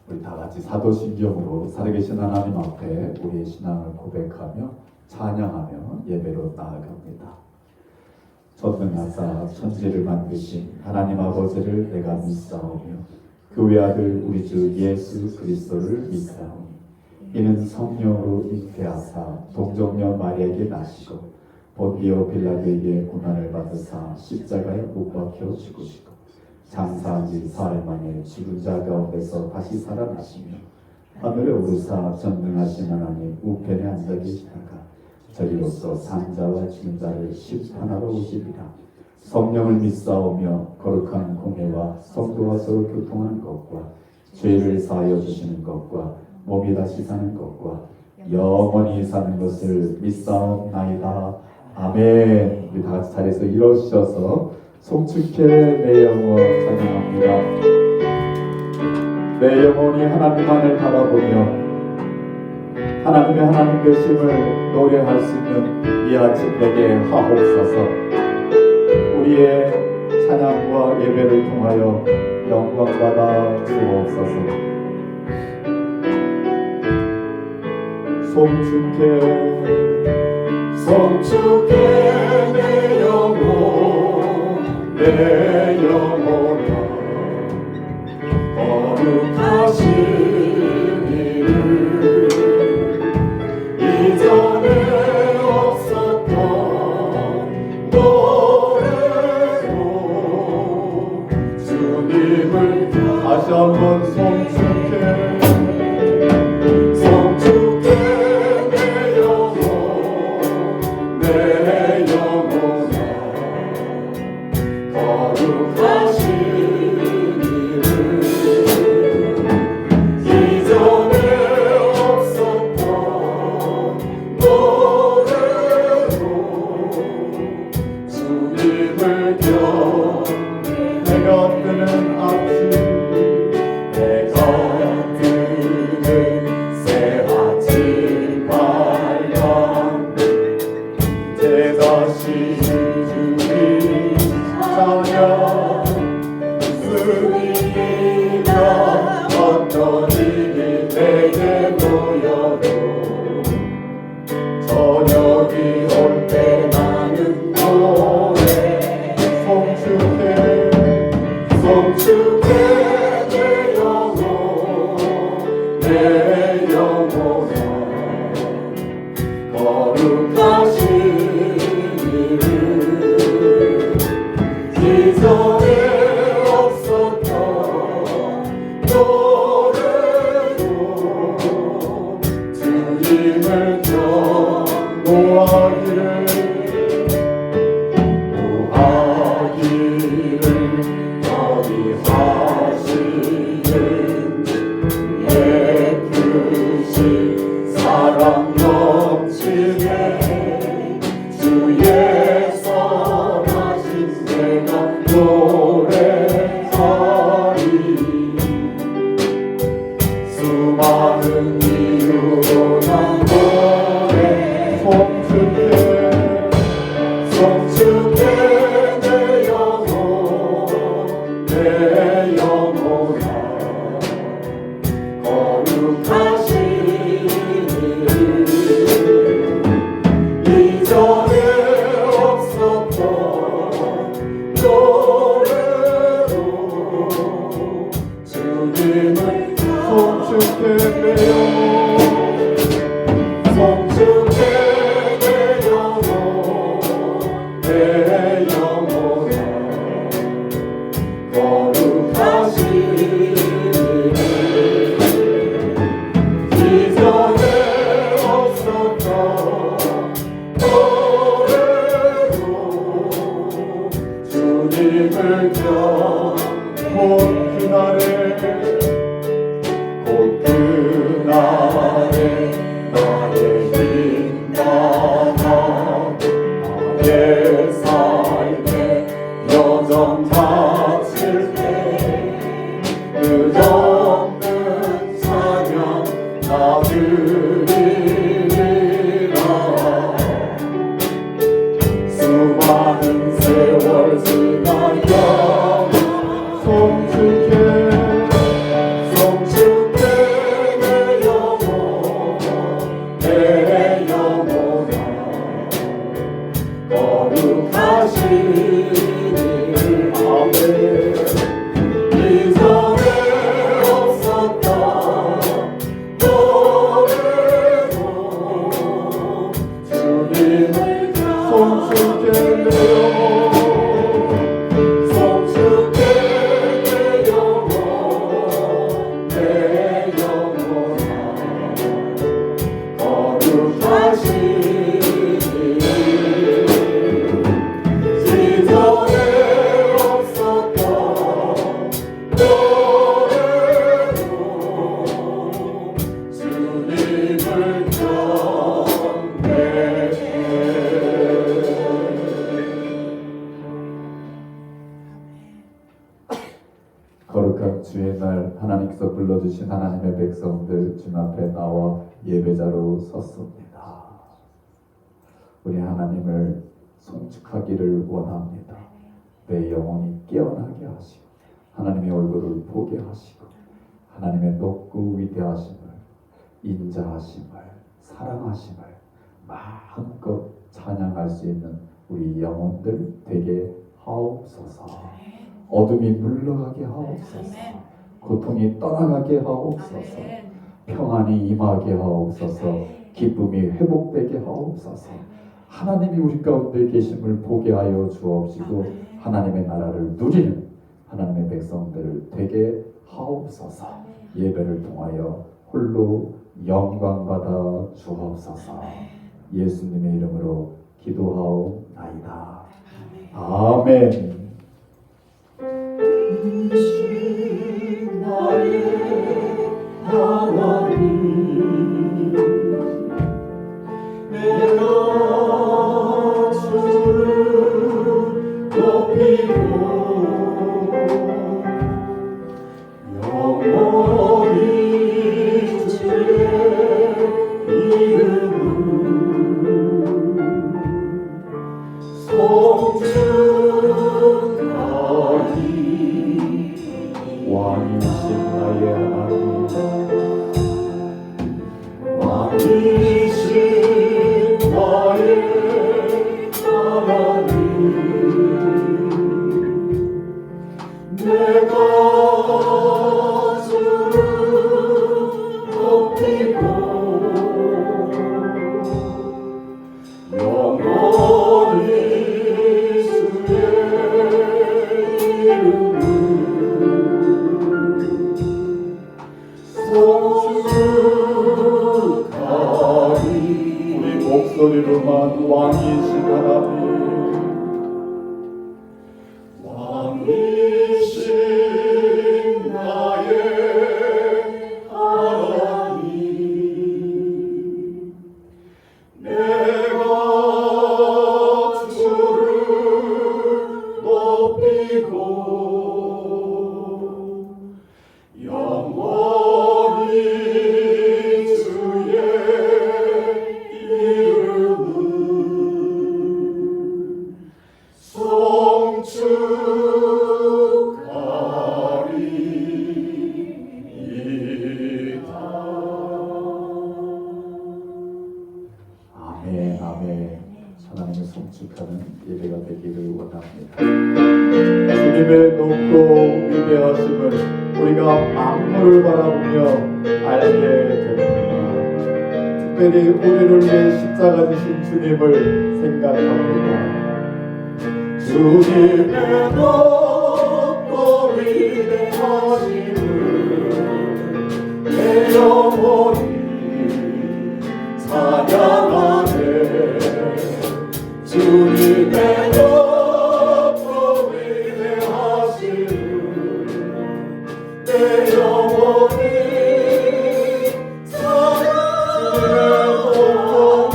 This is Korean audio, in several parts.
우리 다 같이 사도신경으로 살아계신 하나님 앞에 우리의 신앙을 고백하며 찬양하며 예배로 나아갑니다. 전능하사 천지를 만드신 하나님 아버지를 내가 믿사오며 그 외아들 우리 주 예수 그리스도를 믿사오니 이는 성령으로 잉태하사 동정녀 마리아에게 나시고 본디오 빌라도에게 고난을 받으사 십자가에 못 박혀 죽으시고 장사한 지 사흘 만에 죽은 자 가운데서 다시 살아나시며 하늘에 오르사 전능하신 하나님 우편에 앉아 계시다가 저리로서 산자와 죽은 자를 심판하러 오시리라. 성령을 믿사오며 거룩한 공예와 성도와 서로 교통하는 것과 죄를 사하여 주시는 것과 몸이 다시 사는 것과 영원히 사는 것을 믿사옵나이다. 아멘. 우리 다 같이 자리에서 일어서셔서 송축해 내 영혼 찬양합니다. 내 영혼이 하나님만을 바라보며 하나님의 하나님 되심을 노래할 수 있는 이 아침 내게 하옵소서. 우리의 찬양과 예배를 통하여 영광받아 주옵소서. 송축해 내 영혼 내 영혼아 거룩하신 이를 이전에 없었던 노래로 주님을 다시 한번 송축해 곧 그날에 불러주신 하나님의 백성들 주님 앞에 나와 예배자로 섰습니다. 우리 하나님을 송축하기를 원합니다. 내 영혼이 깨어나게 하시고 하나님의 얼굴을 보게 하시고 하나님의 높고 위대하심을 인자하심을 사랑하심을 마음껏 찬양할 수 있는 우리 영혼들 되게 하옵소서. 어둠이 물러가게 하옵소서. 고통이 떠나가게 하옵소서. 평안이 임하게 하옵소서. 기쁨이 회복되게 하옵소서. 하나님이 우리 가운데 계심을 보게 하여 주옵시고 하나님의 나라를 누리는 하나님의 백성들 되게 하옵소서. 예배를 통하여 홀로 영광받아 주옵소서. 예수님의 이름으로 기도하옵나이다. 아멘. 나의 하나님 내가 주를 높이고 영원히 주의 이름을 송축하리 왕이신 나의 하나님 왕이신 나의 하나님 내가 주를 높이고 영원히 주의 이름을 송축하리 우리 목소리로만 왕이신 하나님 왕이신 나의 하나님 내가 주를 높이고 영원히 주의 이름을 송축하리이다. 아멘 아멘. 하나님을 송축하는 예배가 되기를 원합니다. 주님의 높고 위대하심을 우리가 만물을 바라보며 알게 됩니다. 특별히 우리를 위해 십자가 지신 주님을 생각합니다. 주님의 높고 위대하심을 내 영혼이 찬양하네. 주님의 높고 위대하심을 내 영혼이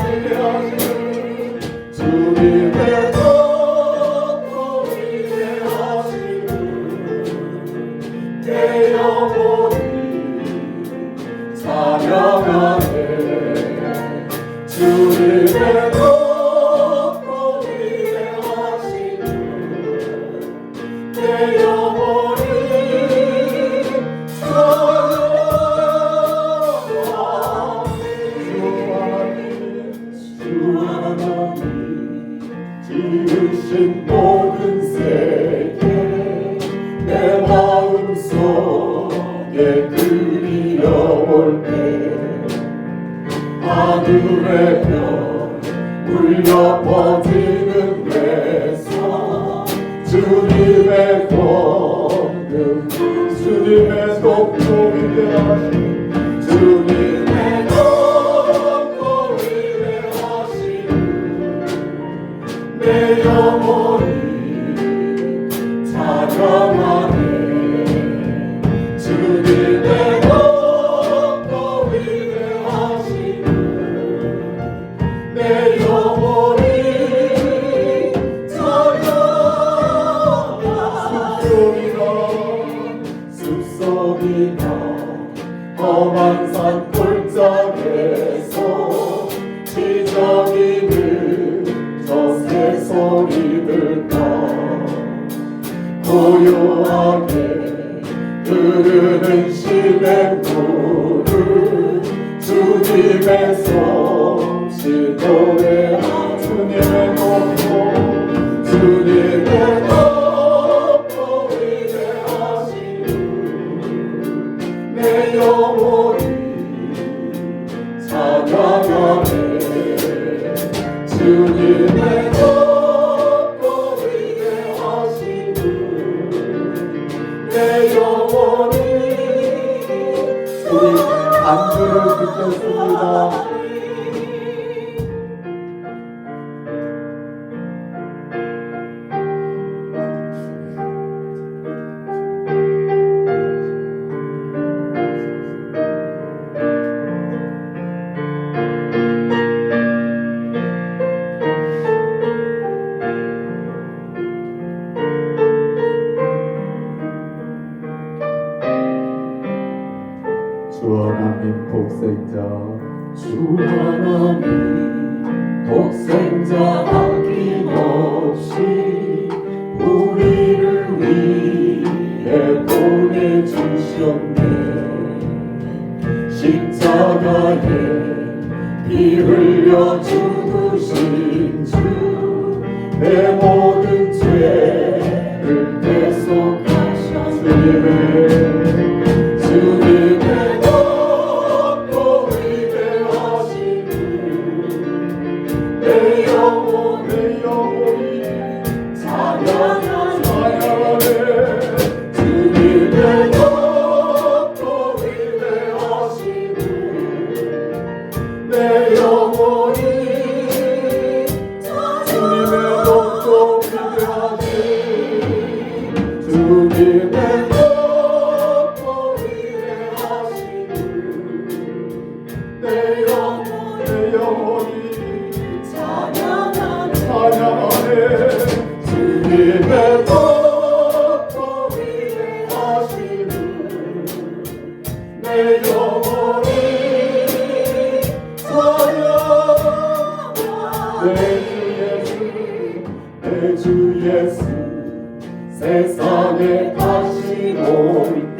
찬양하네. 주님의 높고 위대하심을 내 영혼이 찬양하네. 주님의 높고 위대하심을 내 영혼이 지으신 모든 세계 내 마음속에 그리워올 때 하늘의 별 울려 퍼지는 데서 주님의 권능 주님의 높고 위대하심 주님의 높고 위대하심 내 영혼이 찬양하네. 주님의 높고 위대하심을 내 영혼이 찬양하네. 숲속이나 험한 산 골짜기에서 지저귀는 저 새소리들과 고요하게 흐르는 시냇물을 주님의 솜씨 노래하 주님의 높고 주님의 높고 위대하신 내 영혼이 찬양하네 주님의 높고 위대하신 내 영혼이 우리 안주를 듣겠습니다. 주 하나님 복생자 주 하나님 독생자 아낌없이 우리를 위해 보내주셨네 십자가에 피 흘려 죽으신 주 내 모든 죄를 대속하셨네 주님의 높고 위대하신 내 영혼이 찬양하네 주님의 높고 위대하신 내 영혼이 주님의 높고 위대하신 주님의 내 영혼이 찬양하네 주님의 높고 위대하신 내 영혼이 찬양하네 내 주 예수 세상에 다시 올 때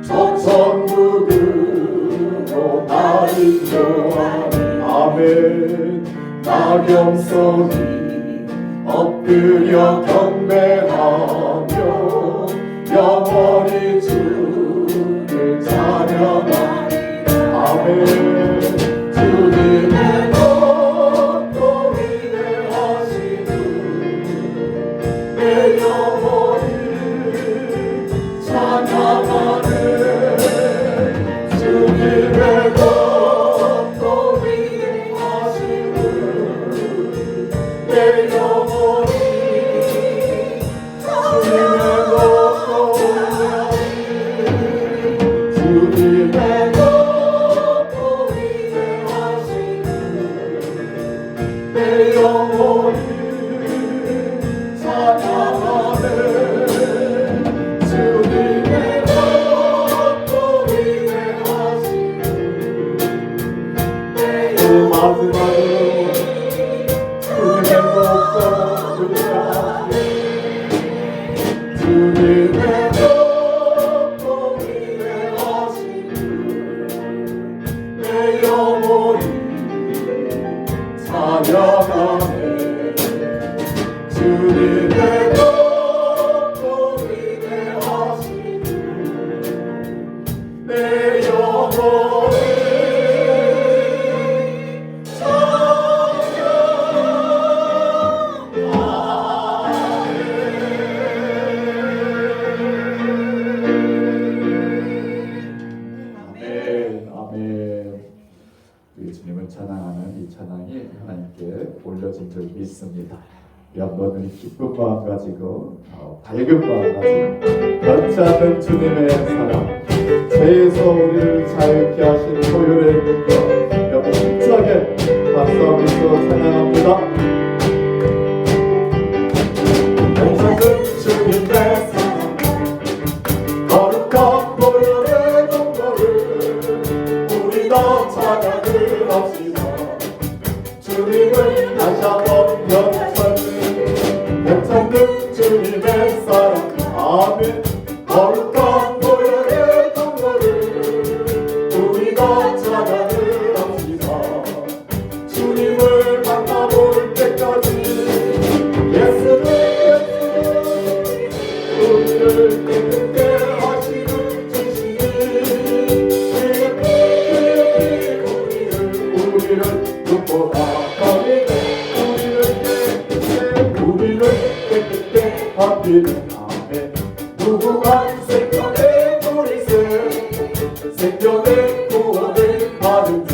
저 천국으로 나를 인도하네 아멘 나병성이 엎드려 경배하며 영원히 주를 찬양하네 아멘 주님의 높고 위대하신 내 영혼이 찬양하네 주님의 높고 위대하신 내 영혼이 주님의 높고 위대하신 주님의 높고 위대하신 내 영혼이 찬양하네 주님의 높고 위대하신 내 마지막으로 주님의 높고 위대하신 주님의 높고 위대하신 내 영혼이 찬양하네 주님의 높고 위대하신 내 영혼이 아멘 아멘. 우리 주님을 찬양하는 이 찬양이 하나님께 올려진 줄 믿습니다. 우리 한번 기쁜 마음 가지고 밝은 마음 가지고 변치 않는 주님의 사랑 죄에서 우리를 자유케 하신 보혈의 능력 여러분 힘차게 박수하면서 찬양합니다. 영생은 주님의 사랑 거룩한 보혈의 동거를 우리가 찬양을 합시다. 주님을 다시 한번 영창는 영창는 주님의 사랑. 아멘. 거룩한 보혈의 통로를 우리가 찬양을 합시다. 주님을 만나볼 때까지 예수는 우리를 깨끗게 하시는 주시니 우리를 눈보다 우리를 깨끗게 하시는 아멘. 무궁한 생명의 보리새 생명의 구원을 받은 자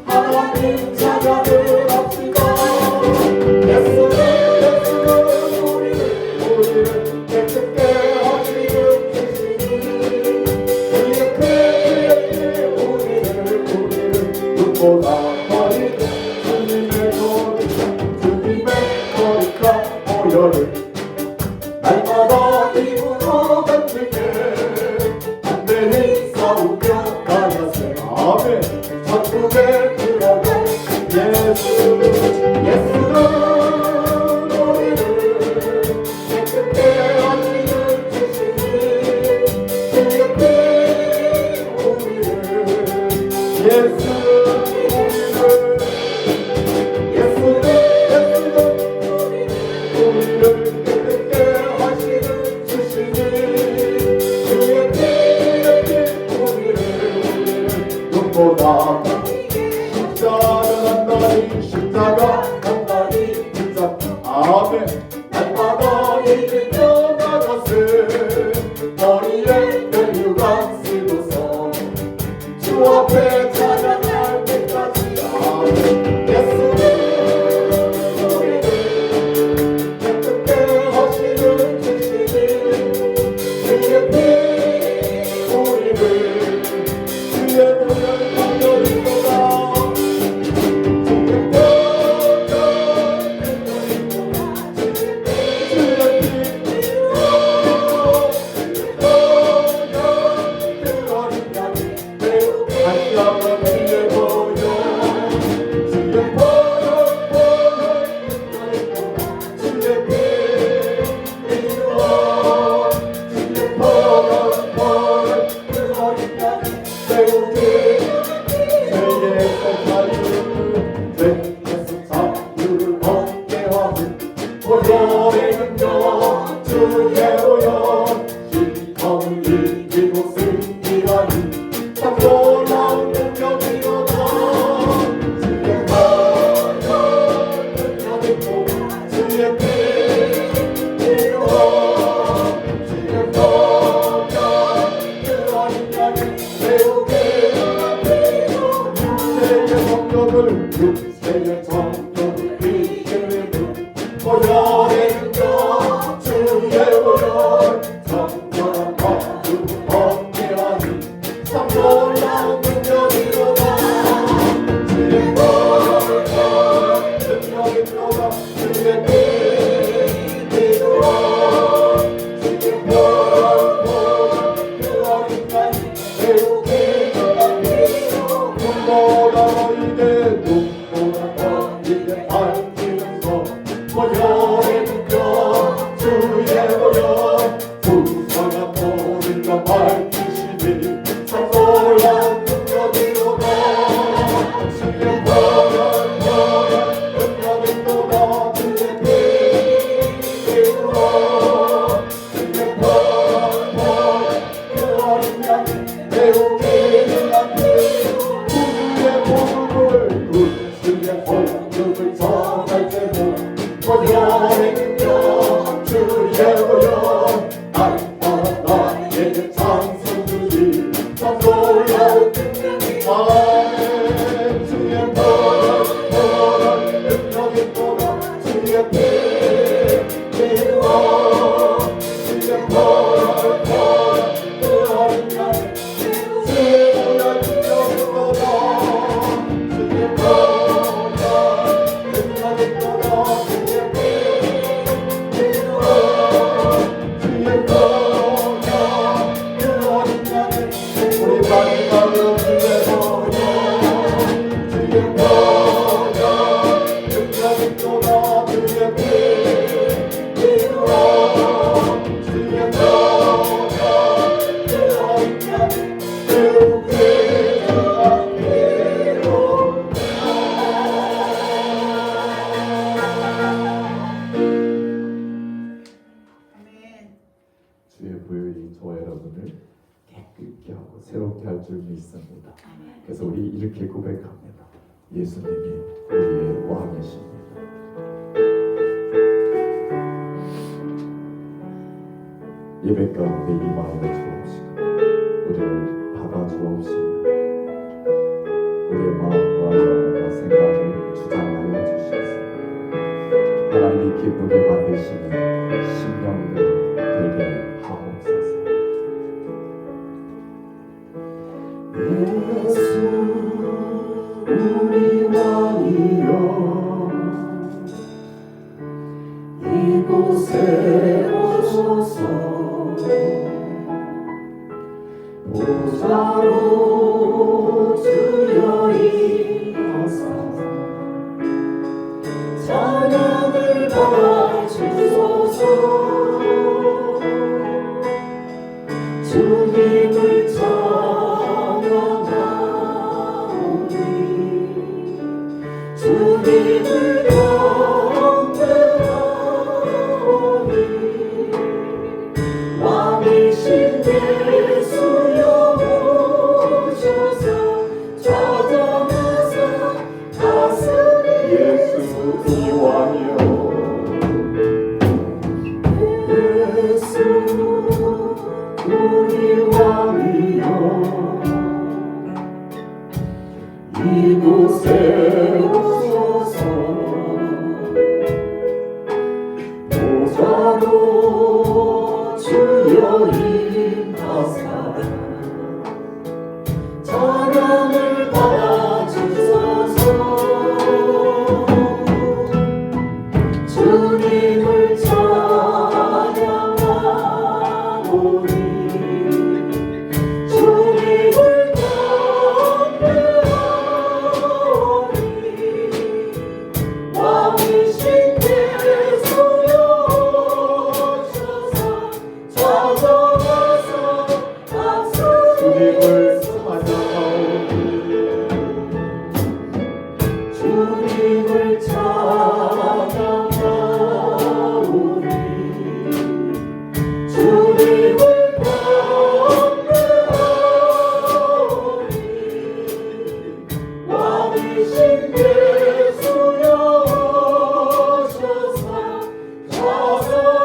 하나님 찬양을 합시다. 예수는 우리를 깨끗게 하시는 주시니 우리를 눈보다 버린 주님의 거룩한 보혈을 날마다 입으로 던지게 담대히 싸우며 나가세. 아멘. 천국에 들어가 예수는 우리를 깨끗게 하시는 주시니 주의 피 우리를 우리를 깨끗게 하시는 주시니 주의 피 우리를 눈보다 십자가 간다니 십자가 간다니 붙잡고 아멘. 날마다 이기며 나가세 머리에 멸류관 쓰고서 주 앞에 찬양할 때까지 아멘. 예수는 우리를 깨끗게 하시는 주시니 주의 피 우리를 주의 보혈 감격이도다. 주의 오연 신성이 이곳을 이하니 참 놀라운 능력이로다. 주의 보혈 능력이고 주의 피 이루어 주의 보혈 그 어린 양이 세우게 육체의 성격을 육체의 성격을 이기는 보혈의 능력 주의 보혈 정결한 거룩 얻게 하니 참 놀라운 능력이로다. 주의 보혈 능력이로다. 주의 피 이루어 주의 보혈 그 어린 양이 세우게 하니 눈보다 너희게 밝히면서 보혈의 능력 주의 보혈 부상한 모든 밝히시니 참 놀라운 능력이로다. 주의 보혈 능력이로다. 주의 피 이루어 주의 보혈 그 어린 양이 배우게 하니 구주의 복음을 전할 때도 보혈의 능력 주의 보혈 날마다 나에게 찬송주니 참 놀라운 능력이 아멘. 주의 보혈 능력이 또다. 주의 피 이루어 주의 보혈 그 어린 양이 주의 보혈 능력이 또다. 주의 보혈 능력이 또다. 주의 피 이루어 주의 보혈 그 어린 양이 우리 마지막으로 주에서 하고 새롭게 할 줄 믿습니다. 그래서 우리 이렇게 고백합니다. 예수님이 우리의 왕이십니다. 예배 가운데 임하여 주옵시고 우리를 받아주옵시며 우리의 마음과 영혼과 생각을 주장하여 주시옵소서. 하나님이 기쁘게 받으시는 심령들 되게 하옵소서. 예수 우리 왕이여 이곳에 오소서. 보좌로 주여 임하사 찬양을 받으소서. 주님을 찬양하오니 주님을 경배하오니 왕이신 예수여 오셔서 찾아가사 다스리 예수 이 왕이여 예수 우리 왕이여 이곳에 오소서. 보좌로 주여 임하사 찬양을 받아주소서. 주님을 찬양하오니 주님을 경배하오니 왕이신 예수여 오셔서 찾아가사 주님을 찬양하오니 주님을 찬양하오니 주님을 경배하오니 왕이신 예수여 오셔서 찾아가사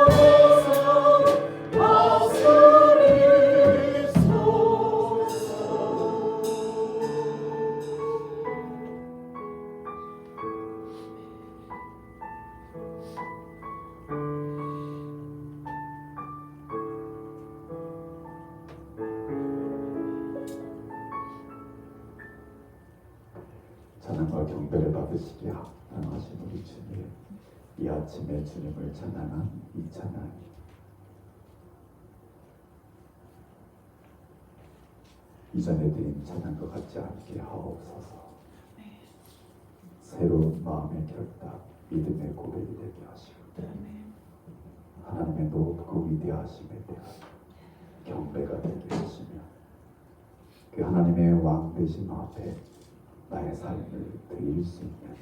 찬양과 경배를 받으시기에 합당하신 우리 주님, 이 아침에 주님을 찬양한 이 찬양 이전에 드린 찬양과 같지 않게 하옵소서. 새로운 마음의 결단, 믿음의 고백이 되게 하시고 하나님의 높고 위대하심에 대한 경배가 되게 하시며 그 하나님의 왕 되심 앞에 나의 삶을 드릴 수 있는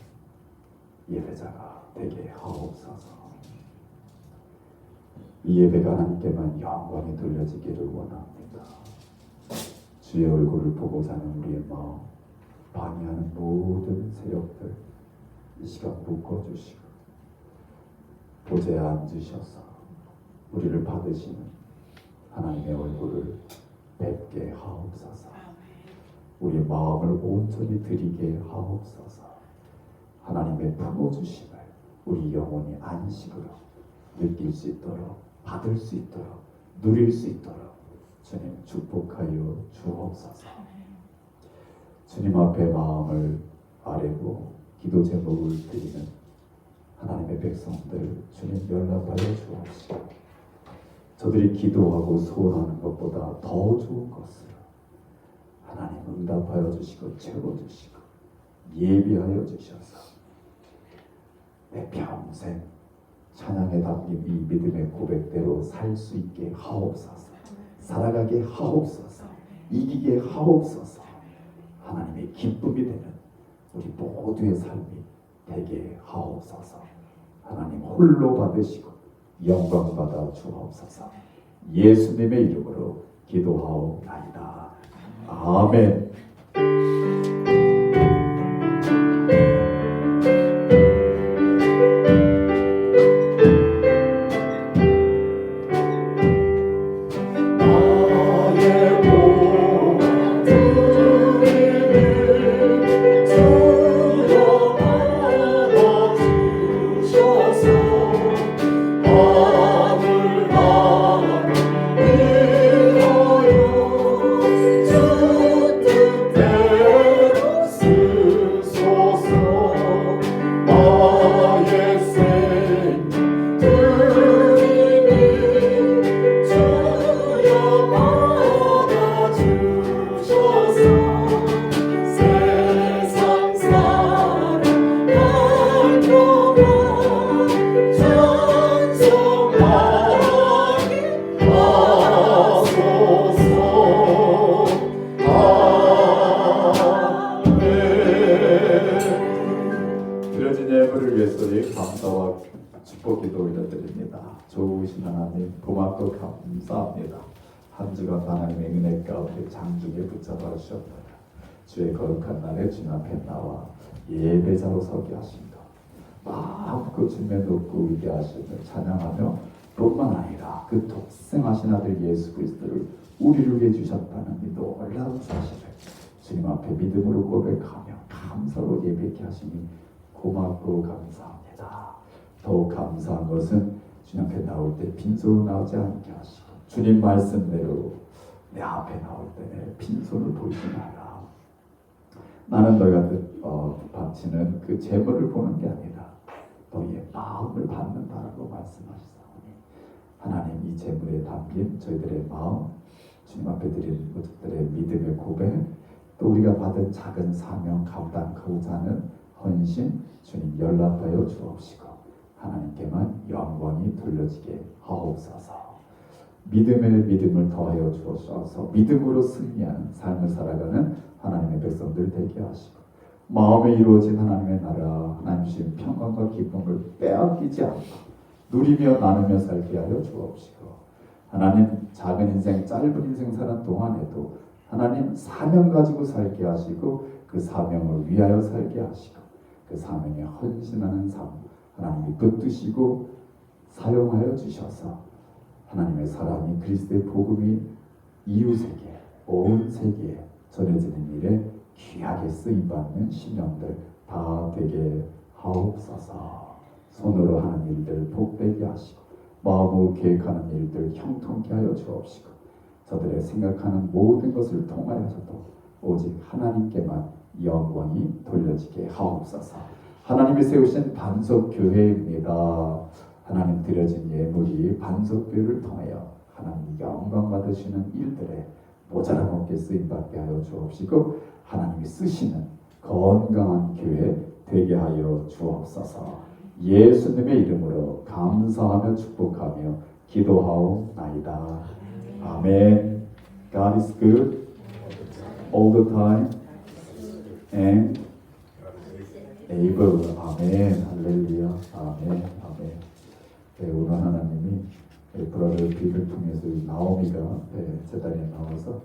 예배자가 되게 하옵소서. 이 예배가 하나님께만 영광이 돌려지기를 원합니다. 주의 얼굴을 보고자 하는 우리의 마음, 방해하는 모든 세력들 이 시간 묶어주시고 보좌에 앉으셔서 우리를 받으시는 하나님의 얼굴을 뵙게 하옵소서. 우리 마음을 온전히 드리게 하옵소서. 하나님의 품어주심을 우리 영혼이 안식으로 느낄 수 있도록, 받을 수 있도록, 누릴 수 있도록 주님 축복하여 주옵소서. 주님 앞에 마음을 아뢰고 기도 제목을 드리는 하나님의 백성들 주님 연락하여 주옵시고 저들이 기도하고 소원하는 것보다 더 좋은 것을 하나님 응답하여 주시고 채워주시고 예비하여 주셔서 내 평생 찬양에 담긴 이 믿음의 고백대로 살 수 있게 하옵소서. 살아가게 하옵소서. 이기게 하옵소서. 하나님의 기쁨이 되는 우리 모두의 삶이 되게 하옵소서. 하나님 홀로 받으시고 영광 받아 주옵소서. 예수님의 이름으로 기도하옵나이다. 아멘. 나의 모든 의를 주여 받아주셔서 하늘 나라를 위하여 주 뜻대로 쓰소서. 나의 생명 드리니 주여 받아주셔서 세상 사랑할 동안 찬송하게 하소서. 아멘. 드려진 예물을 위해서 감사와 축복 기도 올려드립니다. 좋으신 하나님 고맙고 감사합니다. 한 주간 하나님의 은혜 가운데 장중에 붙잡아 주셨다. 주의 거룩한 날에 주님 앞에 나와 예배자로 서게 하신다. 마음껏 주님의 높고 위대하심을 찬양하며 뿐만 아니라 그 독생하신 아들 예수 그리스도를 우리를 위해 주셨다는 이 놀라운 사실을 주님 앞에 믿음으로 고백하며 감사로 예배케 하시니 고맙고 감사합니다. 더욱 감사한 것은 주님 앞에 나올 때 빈손으로 나오지 않게 하시고 주님 말씀대로 내 앞에 나올 때 내 빈손을 보이지 마라. 나는 너희가 바치는 그 재물을 보는 게 아니라 너희의 마음을 받는다라고 말씀하시사오니 하나님 이 재물에 담긴 저희들의 마음 주님 앞에 드린 것들의 믿음의 고백 또 우리가 받은 작은 사명 감당하고자 하는 헌신 주님 연락하여 주옵시고 하나님께만 영광이 돌려지게 하옵소서. 믿음을 더하여 주옵소서. 믿음으로 승리하는 삶을 살아가는 하나님의 백성들 되게 하시고 마음에 이루어진 하나님의 나라 하나님 주신 평강과 기쁨을 빼앗기지 않고 누리며 나누며 살게 하여 주옵시고 하나님 작은 인생 짧은 인생 사는 동안에도 하나님 사명 가지고 살게 하시고 그 사명을 위하여 살게 하시고 그 사명에 헌신하는 삶 하나님이 붙드시고 사용하여 주셔서 하나님의 사랑이 그리스도의 복음이 이웃에게 온 세계에 전해지는 일에 귀하게 쓰임받는 심령들 다 되게 하옵소서. 손으로 하는 일들 복되게 하시고 마음으로 계획하는 일들 형통케 하여 주옵시고 저들의 생각하는 모든 것을 통하여서도 오직 하나님께만 영광이 돌려지게 하옵소서. 하나님이 세우신 반석교회입니다. 하나님 드려진 예물이 반석교회를 통하여 하나님 영광 받으시는 일들에 모자람 없게 쓰임받게 하여 주옵시고 하나님이 쓰시는 건강한 교회 되게 하여 주옵소서. 예수님의 이름으로 감사하며 축복하며 기도하옵나이다. 아멘. God is good all the time and able. 아멘. 할렐루야. 아멘. 아멘. 네, 오늘 하나님이 브라더 빌을 통해서 이 나오미가 재단에 나와서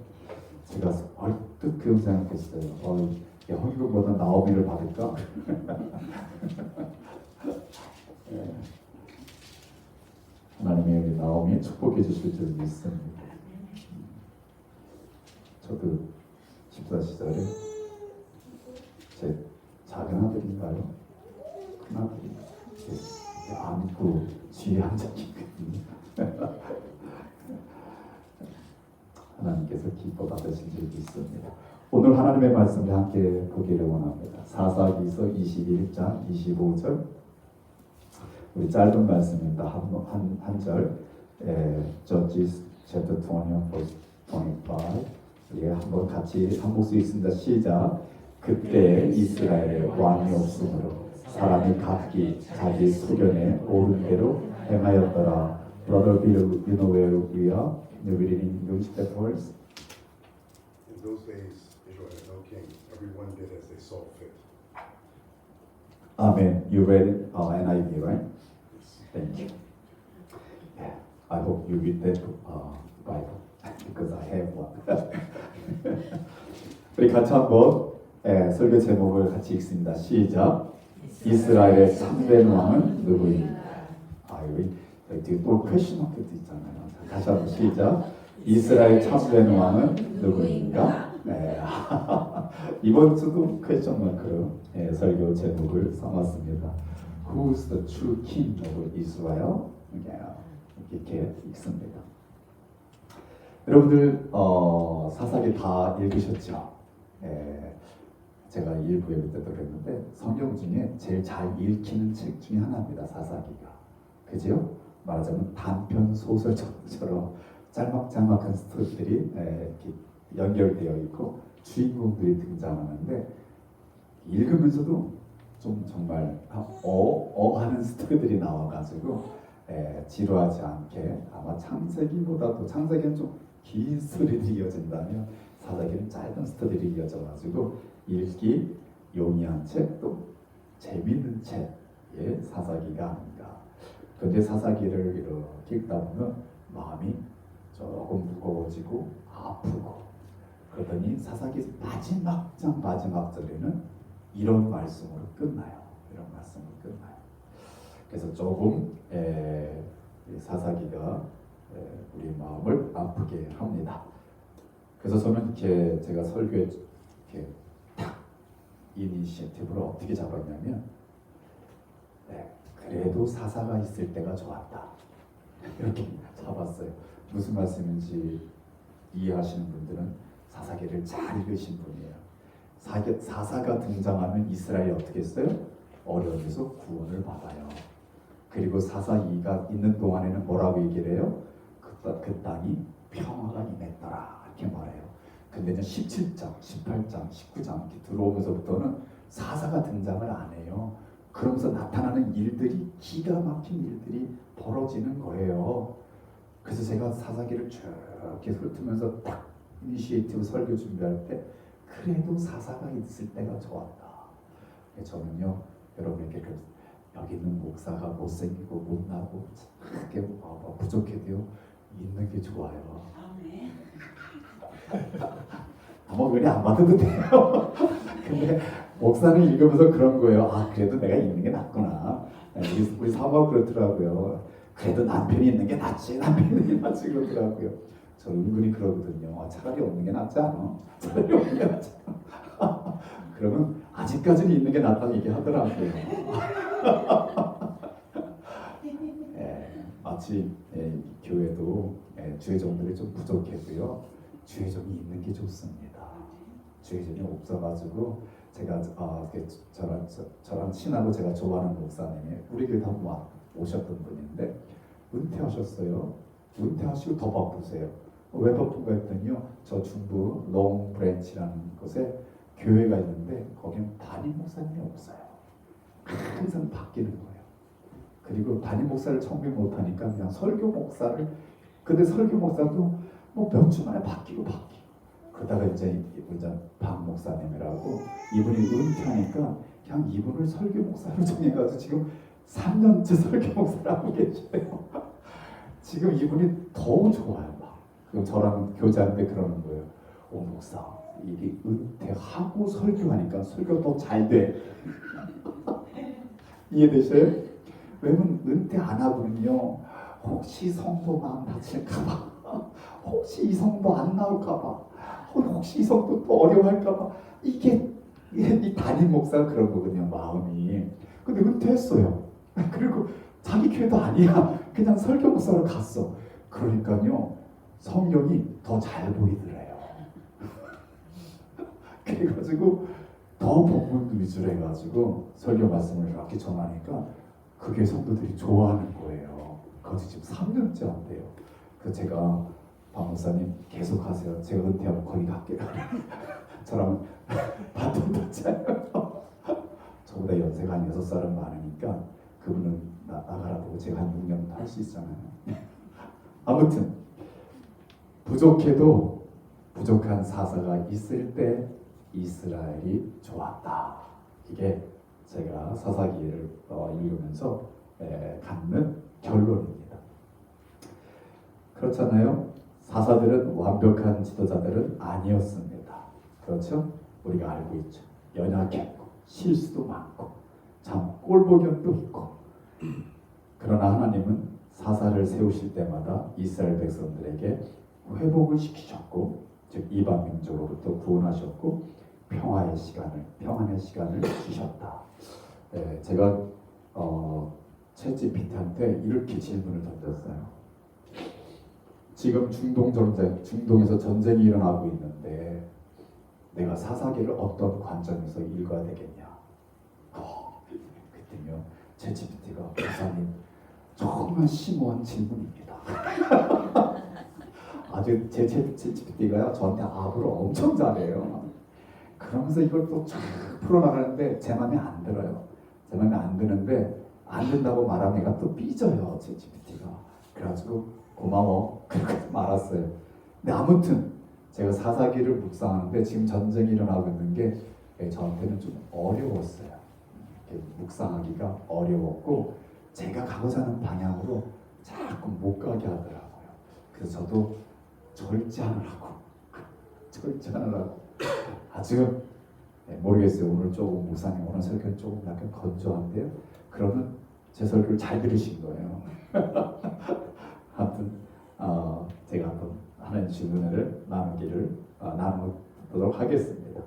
제가 얼뜻 그런 생각했어요. 헌금보다 나오미를 받을까? 하나님이 우리 나오미 축복해 주실 줄 믿습니다. 저도 집사 시절에 제 작은 아들인가요? 큰 아들이 안고 뒤에 앉아있거든요. 하나님께서 기뻐 받으신 줄 믿습니다. 오늘 하나님의 말씀을 함께 보기를 원합니다. 사사기서 21장 25절 우리 짧은 말씀입니다. 한 절 Judges chapter 20 verse 25 우리 한번 같이 한 목소리 있습니다. 시작. 그때 이스라엘에 왕이 없으므로 사람이 각기 자기 소견에 옳은 대로 행하였더라. Brother Bill, you know where we are? You read in English that verse? In those days, Israel had no king. Everyone did as they saw fit. Amen. You read it? NIV, right? Thank you. Yeah. I hope you read that Bible. because I have one. 우리 같이 한번 설교 제목을 같이 읽습니다. 시작. 이스라엘의 참된 왕은 누구인가? 여기 뒤에 또 퀘션 마크도 있잖아요. 자, 다시 한번 시작. 이스라엘 참된 왕은 누구인가? 네. 이번 주도 퀘션 마크로 설교 제목을 삼았습니다. Who's the true king of Israel? 이렇게 읽습니다. 여러분들 사사기 다 읽으셨죠? 제가 일부에 그때도 그랬는데 성경 중에 제일 잘 읽히는 책 중에 하나입니다. 사사기가. 그죠? 말하자면 단편 소설처럼 짤막짤막한 스토리들이 이렇게 연결되어 있고 주인공들이 등장하는데 읽으면서도 좀 정말 하는 스토리들이 나와가지고 지루하지 않게 아마 창세기보다도 창세기는 좀 긴 스토리들이 이어진다면 사사기는 짧은 스토리들이 이어져가지고 읽기 용이한 책 또 재미있는 책의 사사기가 아닌가. 그런데 사사기를 이렇게 읽다 보면 마음이 조금 무거워지고 아프고 그러더니 사사기 마지막 장 마지막 절에는 이런 말씀으로 끝나요. 이런 말씀으로 끝나요. 그래서 조금 사사기가 우리 마음을 아프게 합니다. 그래서 저는 이렇게 제가 설교에 이렇게 딱 이니시티브를 어떻게 잡았냐면 그래도 사사가 있을 때가 좋았다. 이렇게 잡았어요. 무슨 말씀인지 이해하시는 분들은 사사기를 잘 읽으신 분이에요. 사사가 등장하면 이스라엘이 어떻게 했어요? 어려움에서 구원을 받아요. 그리고 사사 2가 있는 동안에는 뭐라고 얘기를 해요? 그 땅이 평화가 임했더라 이렇게 말해요. 근데 이제 17장, 18장, 19장 이렇게 들어오면서부터는 사사가 등장을 안 해요. 그러면서 나타나는 일들이 기가 막힌 일들이 벌어지는 거예요. 그래서 제가 사사기를 쭉 이렇게 훑으면서 딱 이니시에이티브 설교 준비할 때 그래도 사사가 있을 때가 좋았다. 저는요 여러분에게 여기 있는 목사가 못생기고 못나고 크게 부족해도요 있는 게 좋아요. 아마 은혜 안 받아도 돼요. 근데 목사는 읽으면서 그런 거예요. 아 그래도 내가 있는 게 낫구나. 우리 사모가 그렇더라고요. 그래도 남편이 있는 게 낫지. 남편이 있는 게 낫지 그러더라고요. 저 은근히 그러거든요. 차라리 없는 게 낫지 않아? 차라리 없는 게 낫지 않아? 그러면 아직까지는 있는 게 낫다고 얘기하더라고요. 마치 교회도 주회종들이 좀 부족해도요. 주회종이 있는 게 좋습니다. 주회종이 없어가지고 제가 저랑 친하고 제가 좋아하는 목사님이 우리 교회 한번 오셨던 분인데 은퇴하셨어요. 은퇴하시고 더 바쁘세요. 왜 바쁜가 했더니요. 저 중부 롱 브랜치라는 곳에 교회가 있는데 거기는 담임 목사님이 없어요. 항상 바뀌는 거예요. 그리고 담임 목사를 청빙 못하니까 그냥 설교 목사를 근데 설교 목사도 뭐 몇 주 만에 바뀌고 그러다가 이제 박 목사님이라고 이분이 은퇴하니까 그냥 이분을 설교 목사로 정해가지고 지금 3년째 설교 목사를 하고 계셔요. 지금 이분이 더 좋아요. 막 저랑 교제하는데 그러는 거예요. 오 목사 이게 은퇴하고 설교하니까 설교 더 잘 돼. 이해되셔요? 왜냐면 은퇴 안 하고는요 혹시 성도 마음 다칠까봐 혹시 이 성도 안 나올까봐 혹시 이 성도 또 어려워할까봐 이게 이 담임 목사가 그런 거거든요 마음이. 근데 은퇴했어요. 그리고 자기 교회도 아니야. 그냥 설교 목사로 갔어. 그러니까요 성경이 더 잘 보이더래요. 그래가지고 더 본문 위주로 해가지고 설교 말씀을 이렇게 전하니까 그게 성도들이 좋아하는 거예요. 거기 지금 3년째 한대요. 그래서 제가 박 목사님 계속 하세요. 제가 은퇴하고 거기 갈게요. 저랑 바톤 터치하요. 저보다 연세가 한 6살은 많으니까 그분은 나가라고 제가 한 6년 할 수 있잖아요. 아무튼 부족해도 부족한 사사가 있을 때 이스라엘이 좋았다. 이게 제가 사사기를 읽으면서 갖는 결론입니다. 그렇잖아요. 사사들은 완벽한 지도자들은 아니었습니다. 그렇죠? 우리가 알고 있죠. 연약했고 실수도 많고 참 꼴보견도 있고. 그러나 하나님은 사사를 세우실 때마다 이스라엘 백성들에게 회복을 시키셨고, 즉 이방 민족으로부터 구원하셨고 평안의 시간을 주셨다. 네, 제가 챗GPT한테 이렇게 질문을 던졌어요. 지금 중동에서 전쟁이 일어나고 있는데 내가 사사기를 어떤 관점에서 읽어야 되겠냐? 그때요 챗GPT가 목사님 정말 심오한 질문입니다. 아주 제 챗GPT가요 저한테 압을 엄청 잘해요. 그러면서 이걸 또 쫙 풀어나가는데 제 마음에 안 들어요. 제 마음에 안 드는데 안 된다고 말하면 얘가 또 삐져요 챗GPT가. 그래가지고 고마워 그렇게 말았어요. 근데 아무튼 제가 사사기를 묵상하는데 지금 전쟁이 일어나고 있는 게 저한테는 좀 어려웠어요. 묵상하기가 어려웠고 제가 가고자 하는 방향으로 자꾸 못 가게 하더라고요. 그래서 저도 절제하느라고 아주 모르겠어요. 오늘 조금 목사님 오늘 설교는 조금 약간 건조한데요. 그러면 제 설교를 잘 들으신 거예요. 하여튼 제가 한번 하나님 질문을 나누도록 하겠습니다.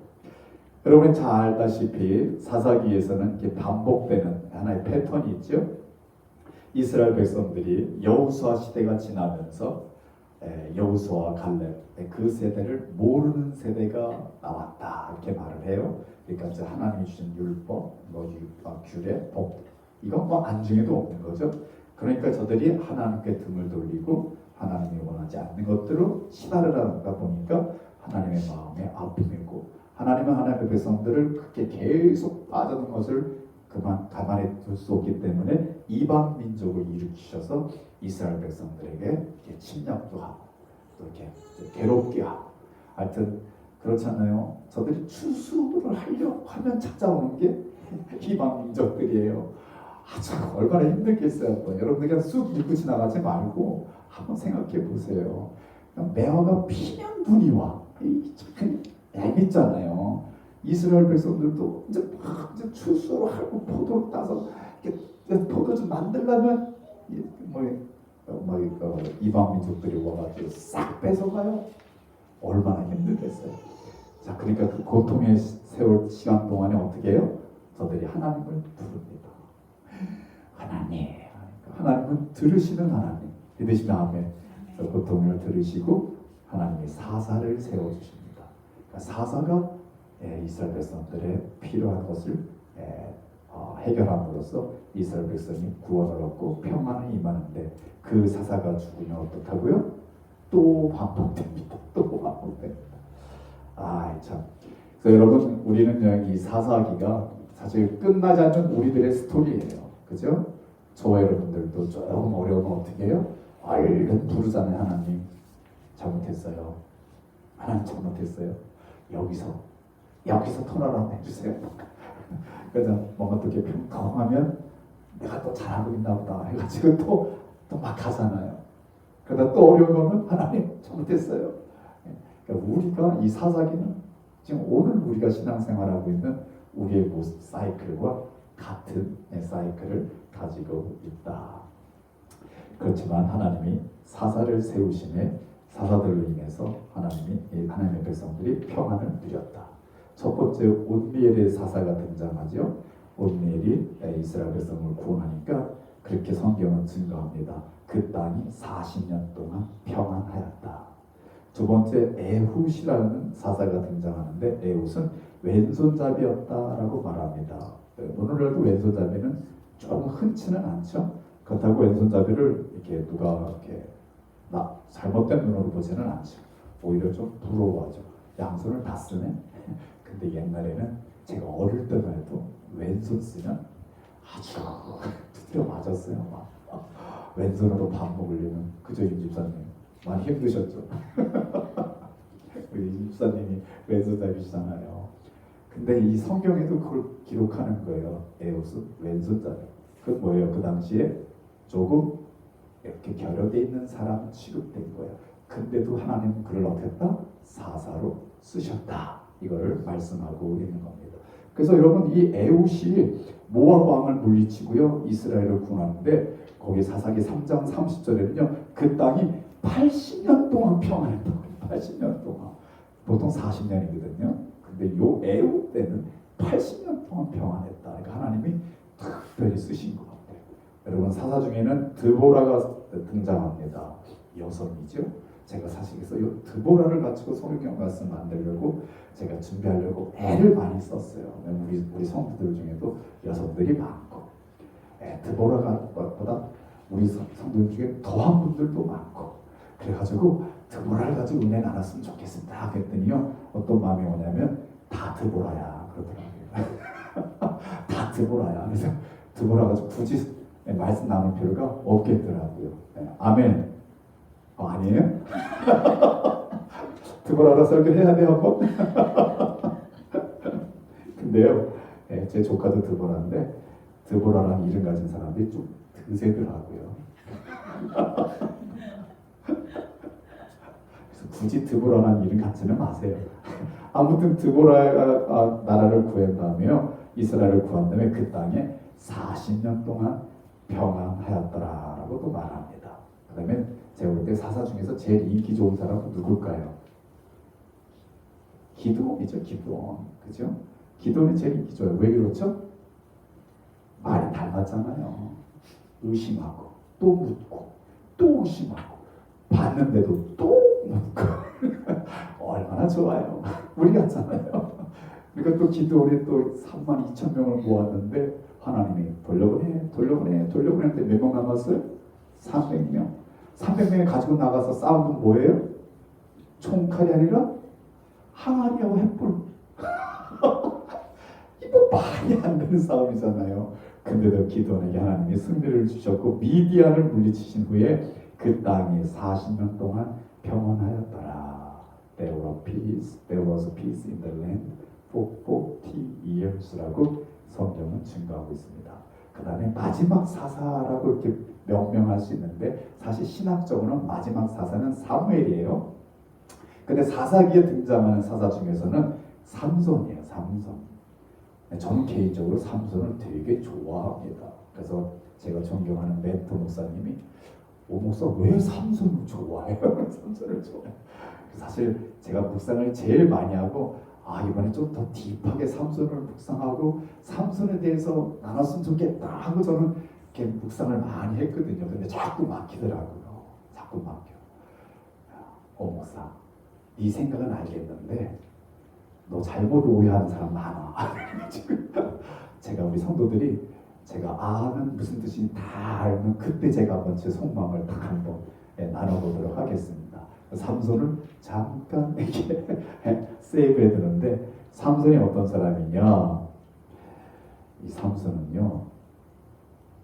여러분이 잘 알다시피 사사기에서는 이렇게 반복되는 하나의 패턴이 있죠. 이스라엘 백성들이 여호수아 시대가 지나면서 여호수아 갈렙 그 세대를 모르는 세대가 나왔다 이렇게 말을 해요. 그러니까 이제 하나님이 주신 율법, 규례, 법 이건 뭐 안중에도 없는 거죠. 그러니까 저들이 하나님께 등을 돌리고 하나님이 원하지 않는 것들로 시달으다 보니까 하나님의 마음에 아픔이고 하나님은 하나님의 백성들을 그렇게 계속 빠져든 것을 가만히 둘 수 없기 때문에 이방 민족을 일으키셔서 이스라엘 백성들에게 이렇게 침략도 하고 또 이렇게 괴롭게 하고 하여튼 그렇잖아요. 저들이 추수를 하려고 하면 찾아오는 게 이방 민족들이에요. 아주 얼마나 힘들겠어요. 여러분 그냥 쑥 읽고 지나가지 말고 한번 생각해 보세요. 매화가 피면 눈이 와. 참 얄밉잖아요. 이스라엘 백성들도 이제 추수를 하고 포도를 따서 포도 좀 만들려면 이방 민족들이 와가지고 싹 뺏어가요. 얼마나 힘들겠어요. 자, 그러니까 그 고통의 세월 시간 동안에 어떻게 해요? 저들이 하나님을 부릅니다. 하나님은 들으시는 하나님. 믿으시면 아멘. 고통을 들으시고 하나님이 사사를 세워주십니다. 그러니까 사사가 이스라엘 백성들의 필요한 것을 해결함으로써 이스라엘 백성이 구원을 얻고 평안을 임하는데 그 사사가 죽으면 어떡하고요? 또 반복됩니다. 참. 그래서 여러분 우리는 이 사사기가 사실 끝나지 않는 우리들의 스토리예요. 그죠? 저와 여러분들도 조금 어려우면 어떻게 해요? 얼른 부르잖아요. 하나님 잘못했어요. 하나님 잘못했어요. 여기서 토라라고 해주세요. 그래서 뭔가 또 이렇게 평통하면 내가 또 잘하고 있나 보다 해가지고 또 막 하잖아요. 그러다 또 어려운 거는 하나님 잘못했어요. 그러니까 우리가 이 사사기는 지금 오늘 우리가 신앙생활하고 있는 우리의 모습 사이클과 같은 사이클을 가지고 있다. 그렇지만 하나님이 사사를 세우심에 사사들로 인해서 하나님의 백성들이 평안을 누렸다. 첫 번째 온니엘의 사사가 등장하죠. 온니엘이 이스라엘 백성을 구원하니까 그렇게 성경은 증거합니다. 그 땅이 40년 동안 평안하였다. 두 번째 에훗이라는 사사가 등장하는데 에훗은 왼손잡이였다라고 말합니다. 오늘날도 왼손잡이는 좀 흔치는 않죠. 그렇다고 왼손잡이를 이렇게 누가 이렇게 잘못된 눈으로 보지는 않죠. 오히려 좀 부러워하죠. 양손을 다 쓰네. 근데 옛날에는 제가 어릴 때만 해도 왼손 쓰면 아주 두드려 맞았어요. 왼손으로 밥 먹으려면 그죠 임 집사님 많이 힘드셨죠. 우리 임 집사님이 왼손잡이시잖아요. 근데 이 성경에도 그걸 기록하는 거예요. 에훗은 왼손잡이. 그건 뭐예요? 그 당시에 조금 이렇게 결여돼 있는 사람 취급된 거예요. 근데도 하나님은 그를 어떻게 했다? 사사로 쓰셨다. 이거를 말씀하고 있는 겁니다. 그래서 여러분 이 에훗이 모압 왕을 물리치고요 이스라엘을 구원하는데 거기 사사기 3장 30절에는요 그 땅이 80년 동안 평안했다고 해요. 80년 동안. 보통 40년이거든요. 근데 요 에훗 때는 80년 동안 평안했다. 그러니까 하나님이 특별히 쓰신 것 같아요. 여러분 사사 중에는 드보라가 등장합니다. 여성이죠. 제가 사실 그래서 이 드보라를 가지고 성경 말씀 만들려고 제가 준비하려고 애를 많이 썼어요. 우리 성도들 중에도 여성들이 많고 드보라보다 우리 성도들 중에 더한 분들도 많고 그래가지고 드보라를 가지고 은혜 나눴으면 좋겠습니다. 그랬더니요 어떤 마음이 오냐면 다 드보라야 그러더라고요. 다 드보라야. 그래서 드보라 가지고 굳이 말씀 나눌 필요가 없겠더라고요. 아멘. 아니에요? 드보라라 설교해야 돼요 한번? 근데요 제 조카도 드보라인데 드보라라는 이름 가진 사람들이 좀 드세더라고요. 그래서 굳이 드보라라는 이름 갖지는 마세요. 아무튼 드보라가 나라를 구한 다음에요 이스라엘을 구한 다음에 그 땅에 40년 동안 평안하였더라라고 또 말합니다. 그 다음에 제가 볼 때 사사 중에서 제일 인기 좋은 사람은 누굴까요? 기드온이죠. 기드온. 그죠? 기드온이 제일 인기 좋아요. 왜 그렇죠? 말이 닮았잖아요. 의심하고 또 묻고 또 의심하고 봤는데도 또 묻고 얼마나 좋아요. 우리 같잖아요. 그러니까 또 기드온이 또 32,000명을 모았는데 하나님이 돌려보내는데 몇 명 남았어요? 300명. 300명이 가지고 나가서 싸운 건 뭐예요? 총칼이 아니라 항아리하고 횃불. 이거 말이 안 되는 싸움이잖아요. 근데도 기드온에게 하나님이 승리를 주셨고 미디안을 물리치신 후에 그 땅이 40년 동안 평온하였더라. There was peace in the land for 40 years라고 성경은 증거하고 있습니다. 그 다음에 마지막 사사라고 이렇게 명명할 수 있는데 사실 신학적으로는 마지막 사사는 사무엘이에요. 근데 사사기에 등장하는 사사 중에서는 삼손이에요. 삼손. 저는 개인적으로 삼손을 되게 좋아합니다. 그래서 제가 존경하는 멘토 목사님이 오 목사 왜 삼손을 좋아해요? 삼손을 좋아해요. 사실 제가 묵상을 제일 많이 하고 이번에 좀 더 딥하게 삼손을 묵상하고 삼손에 대해서 나눴으면 좋겠다 하고 저는 이렇게 묵상을 많이 했거든요. 근데 자꾸 막히더라고요. 자꾸 막혀. 목사, 네 생각은 알겠는데 너 잘못 오해하는 사람 많아. 지금 제가 우리 성도들이 제가 아는 무슨 뜻인지 다 알면 그때 제가 한번 제 속마음을 딱 한번 나눠보도록 하겠습니다. 삼손을 잠깐 이렇게 세이브해 두는데 삼손이 어떤 사람이냐? 이 삼손은요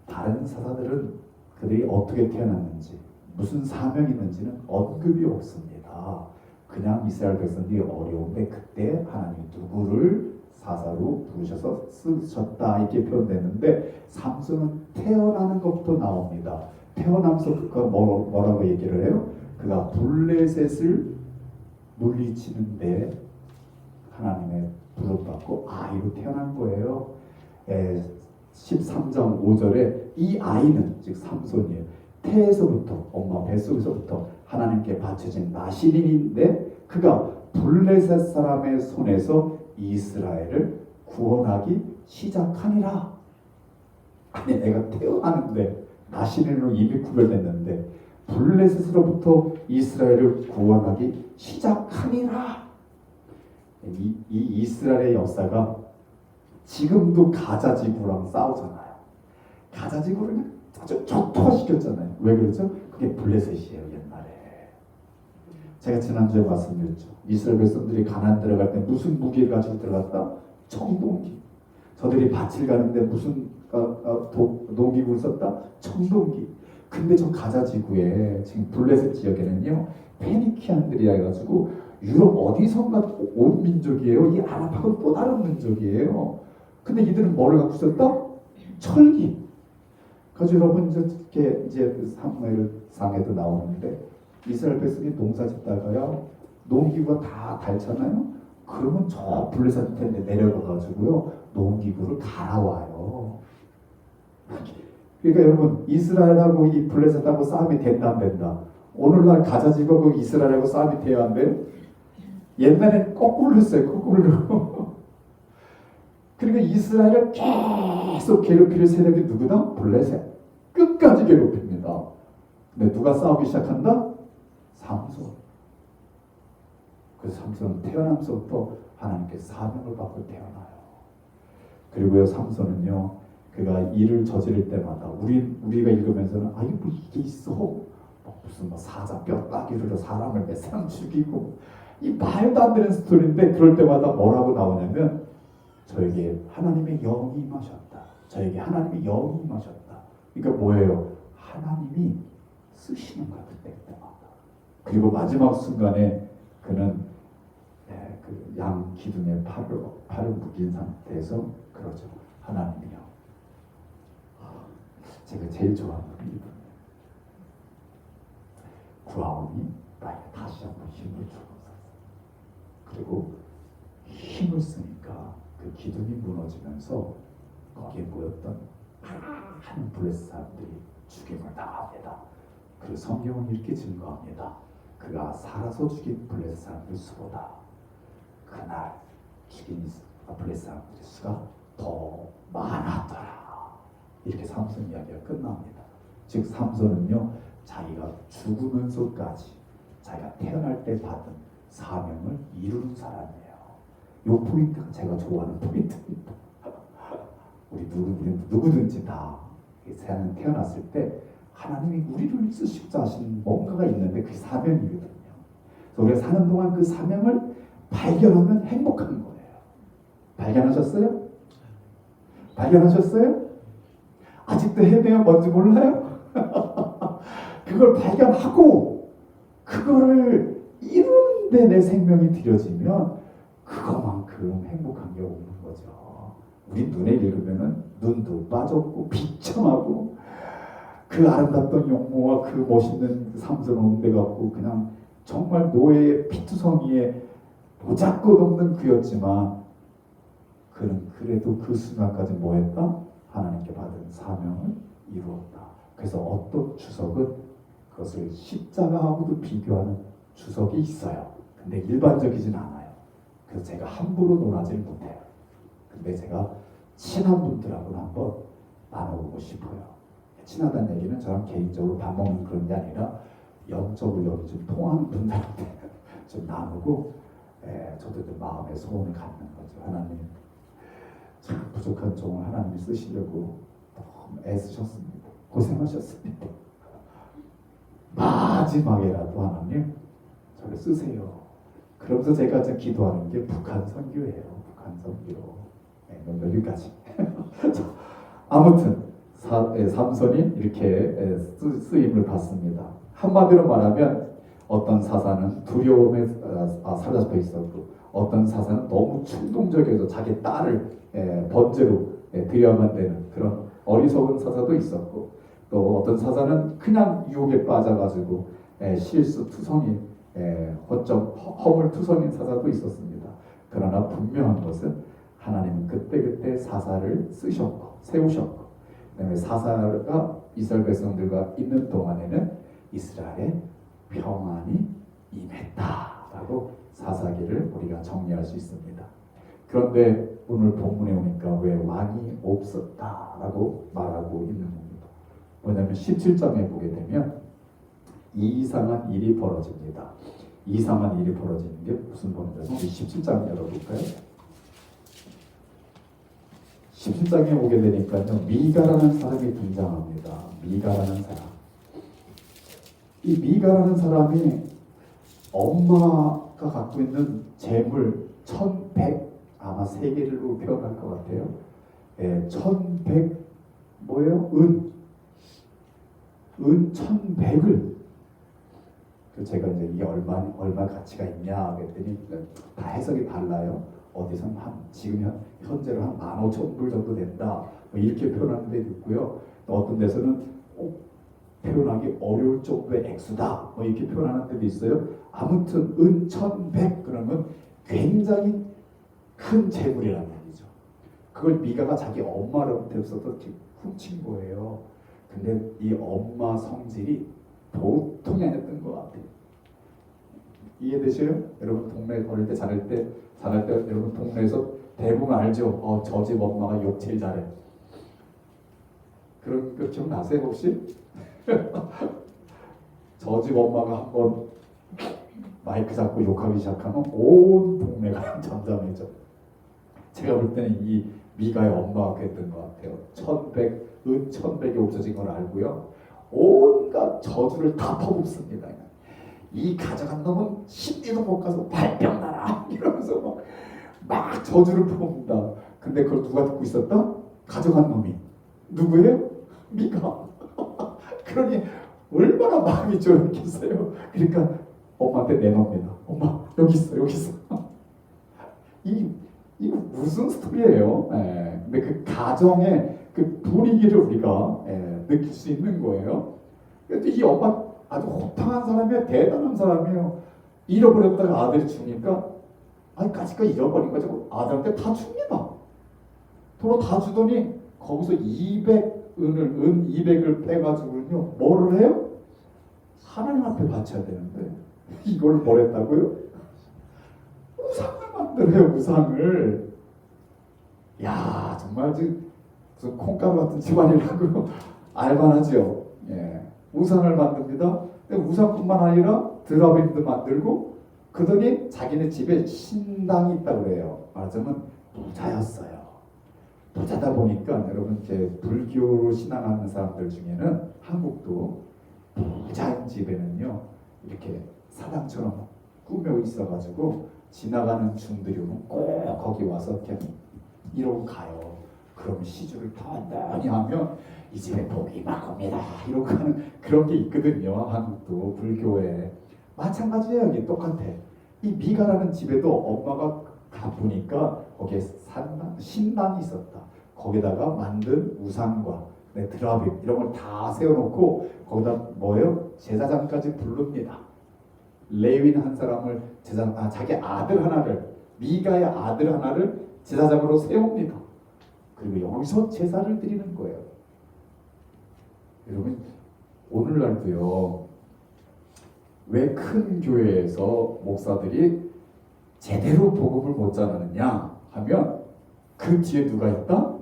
다른 사사들은 그들이 어떻게 태어났는지 무슨 사명이 있는지는 언급이 없습니다. 그냥 이스라엘 백성들이 어려운데 그때 하나님이 누구를 사사로 부르셔서 쓰셨다 이렇게 표현되는데 삼손은 태어나는 것부터 나옵니다. 태어나면서 그가 뭐라고 얘기를 해요? 그가 블레셋을 물리치는데 하나님의 부름받고 아이로 태어난 거예요. 13장 5절에 이 아이는 즉 삼손이에요. 태에서부터 엄마 뱃속에서부터 하나님께 바쳐진 나시린인데 그가 블레셋 사람의 손에서 이스라엘을 구원하기 시작하니라. 아니 애가 태어나는데 나시린으로 이미 구별됐는데 블레셋으로부터 이스라엘을 구원하기 시작하니라. 이 이스라엘의 역사가 지금도 가자 지구랑 싸우잖아요. 가자 지구를 아주 적토화시켰잖아요. 왜 그렇죠? 그게 블레셋이에요. 옛날에 제가 지난주에 말씀드렸죠. 이스라엘 백성들이 가나안 들어갈 때 무슨 무기를 가지고 들어갔다? 청동기. 저들이 밭을 가는데 무슨 농기구를 썼다? 청동기. 근데 저 가자 지구에 지금 블레셋 지역에는요 페니키안들이라 해가지고 유럽 어디선가 온 민족이에요. 이 아랍하고는 또 다른 민족이에요. 근데 이들은 뭐를 갖고 썼다? 철기. 그래서 여러분 이제 사무엘 상에도 나오는데 이스라엘 백성이 농사 짓다가요, 농기구가 다 닳잖아요. 그러면 저 블레셋에 내려가가지고요, 농기구를 갈아와요. 그러니까 여러분, 이스라엘하고 이 블레셋하고 싸움이 된다 안 된다? 오늘날 가자 지구하고 이스라엘하고 싸움이 돼야 안 돼요? 옛날엔 거꾸로 했어요. 거꾸로. 그러니까 이스라엘을 계속 괴롭히는 세력이 누구다? 블레셋. 끝까지 괴롭힙니다. 근데 누가 싸우기 시작한다? 삼손. 그래서 삼손은 태어나면서부터 하나님께 사명을 받고 태어나요. 그리고요, 삼손은요, 그가 일을 저지를 때마다 우리가 읽으면서는 아, 이거 뭐 이게 있어? 무슨 사자 뼈 따기로 사람을 몇 사람 죽이고, 이 말도 안 되는 스토리인데, 그럴 때마다 뭐라고 나오냐면, 저에게 하나님의 영이 임하셨다. 저에게 하나님의 영이 임하셨다. 그러니까 뭐예요? 하나님이 쓰시는 거야, 그때마다. 그리고 마지막 순간에 그는 그 양 기둥에 팔을 묶인 상태에서 그러죠. 하나님이요, 제가 제일 좋아하는 이분, 구하오니 나에게 다시 한번 힘을 주옵소서. 그리고 힘을 쓰니까 그 기둥이 무너지면서 거기에 모였던 많은 블레셋 사람들이 죽임을 당합니다. 그리고 성경은 이렇게 증거합니다. 그가 살아서 죽인 블레셋 사람들 수보다 그날 죽인 블레셋 사람들의 수가 더 많았더라. 이렇게 삼손 이야기가 끝납니다. 즉 삼손은요, 자기가 죽으면서까지 자기가 태어날 때 받은 사명을 이루는 사람이에요. 이 포인트가 제가 좋아하는 포인트입니다. 우리 누구든지 다 세상에 태어났을 때 하나님이 우리를 쓰시고자 하시는 뭔가가 있는데 그게 사명이거든요. 그래서 우리가 사는 동안 그 사명을 발견하면 행복한 거예요. 발견하셨어요? 발견하셨어요? 아직도 헤매어 뭔지 몰라요? 그걸 발견하고 그거를 이루는데 내 생명이 들여지면 그거만큼 행복한 게 없는 거죠. 우리 눈에 읽으면은 눈도 빠졌고 비참하고 그 아름답던 용모와 그 멋있는 삼손 온데 갖고 그냥 정말 노예의 피투성이에 보잘것없는 그였지만 그는 그래도 그 순간까지 뭐했다? 하나님께 받은 사명을 이루었다. 그래서 어떤 주석은 그것을 십자가하고도 비교하는 주석이 있어요. 근데 일반적이진 않아요. 그래서 제가 함부로 논하지 못해요. 근데 제가 친한 분들하고는 한번 나눠보고 싶어요. 친하다는 얘기는 저랑 개인적으로 밥 먹는 그런 게 아니라 영적으로 여기 좀 통하는 분들한테 좀 나누고, 저도 좀 마음의 소원을 갖는 거죠. 하나님, 참 부족한 종을 하나님이 쓰시려고 너무 애쓰셨습니다. 고생하셨습니다. 마지막에라도 하나님 저를 쓰세요. 그러면서 제가 지금 기도하는 게 북한 선교예요. 북한 선교. 여기까지. 아무튼 삼손이 이렇게 쓰임을 받습니다. 한마디로 말하면 어떤 사사는 두려움에 사로잡혀 있었고, 어떤 사사는 너무 충동적이어서 자기 딸을 번제로 드려야만 되는 그런 어리석은 사사도 있었고, 또 어떤 사사는 그냥 유혹에 빠져가지고 실수투성이 허물투성인 사사도 있었습니다. 그러나 분명한 것은 하나님은 그때그때 사사를 쓰셨고 세우셨고, 그다음에 사사가 이스라엘 백성들과 있는 동안에는 이스라엘에 평안이 임했다라고 사사기를 우리가 정리할 수 있습니다. 그런데 오늘 본문에 오니까 왜 왕이 없었다라고 말하고 있는 겁니다. 왜냐하면 17장에 보게 되면 이상한 일이 벌어집니다. 이상한 일이 벌어지는 게 무슨 본인가? 17장 열어볼까요? 17장에 오게 되니까요, 미가라는 사람이 등장합니다. 미가라는 사람. 이 미가라는 사람이 엄마가 갖고 있는 재물 1100, 아마 세계로 표현할 것 같아요. 1100 뭐예요? 은 1100을. 제가 이제 이게 얼마 가치가 있냐 그랬더니 다 해석이 달라요. 어디선 지금 현재로 한 15,000불 정도 된다, 뭐 이렇게 표현하는 데도 있고요. 또 어떤 데서는 표현하기 어려울 정도의 액수다. 뭐 이렇게 표현하는 데도 있어요. 아무튼 은 1100 그러면 굉장히 큰 재물이라는 얘기죠. 그걸 미가가 자기 엄마로부터 훔친 거예요. 근데 이 엄마 성질이 보통이 아니었던 것 같아요. 이해되셔요? 여러분 동네 어릴 때 자랄 때 여러분 동네에서 대부분 알죠? 저 집 엄마가 욕 제일 잘해. 그런 거 기억나세요 혹시? 저 집 엄마가 한번 마이크 잡고 욕하기 시작하면 온 동네가 잠잠해져. 제가 볼 때는 이 미가의 엄마가 그랬던 것 같아요. 1100이 없어진 걸 알고요. 온갖 저주를 다 퍼붓습니다. 이 가져간 놈은 십리도 못 가서 발병 나라 이러면서 막 저주를 퍼붓는다. 근데 그걸 누가 듣고 있었다? 가져간 놈이. 누구예요? 미가. 그러니 얼마나 마음이 쫄았겠어요. 그러니까 엄마한테 내놓습니다. 엄마 여기 있어 여기 있어. 이거 무슨 스토리예요? 근데 그 가정의 그 분위기를 우리가 느낄 수 있는 거예요. 근데 이 엄마 아주 호탕한 사람이에요. 대단한 사람이에요. 잃어버렸다가 아들이 주니까 까짓거 잃어버린 거죠. 아들한테 다 줍니다. 도로 다 주더니 거기서 200은 200을 빼가지고요. 뭐를 해요? 하나님 앞에 바쳐야 되는데 이걸 뭘 했다고요? 우상을 만들어요. 우상을. 야 정말 무슨 콩가루 같은 집안이라고 알만하죠. 우상을 만듭니다. 근데 우상뿐만 아니라 드라빔도 만들고 그러더니 자기네 집에 신당이 있다고 그래요. 말하자면 부자였어요. 부자다 보니까 여러분 이제 불교로 신앙하는 사람들 중에는 한국도 부자인 집에는요 이렇게 사당처럼 꾸며 있어가지고 지나가는 중들이 오면 꼭 거기 와서 이렇게 이러고 가요. 그럼 시주를 단단히 하면 이 집에 복이 막 옵니다. 이러고 가는 그런 게 있거든요. 한국도 불교에 마찬가지예요. 여기 똑같아. 이 미가라는 집에도 엄마가 가보니까 거기에 신당이 있었다. 거기다가 만든 우상과 드라빔 이런 걸 다 세워놓고 거기다 뭐예요? 제사장까지 부릅니다. 레위인 한 사람을 자기 아들 하나를 미가의 아들 하나를 제사장으로 세웁니다. 그리고 여기서 제사를 드리는 거예요. 여러분 오늘날도요. 왜 큰 교회에서 목사들이 제대로 복음을 못 전하느냐 하면 그 뒤에 누가 있다?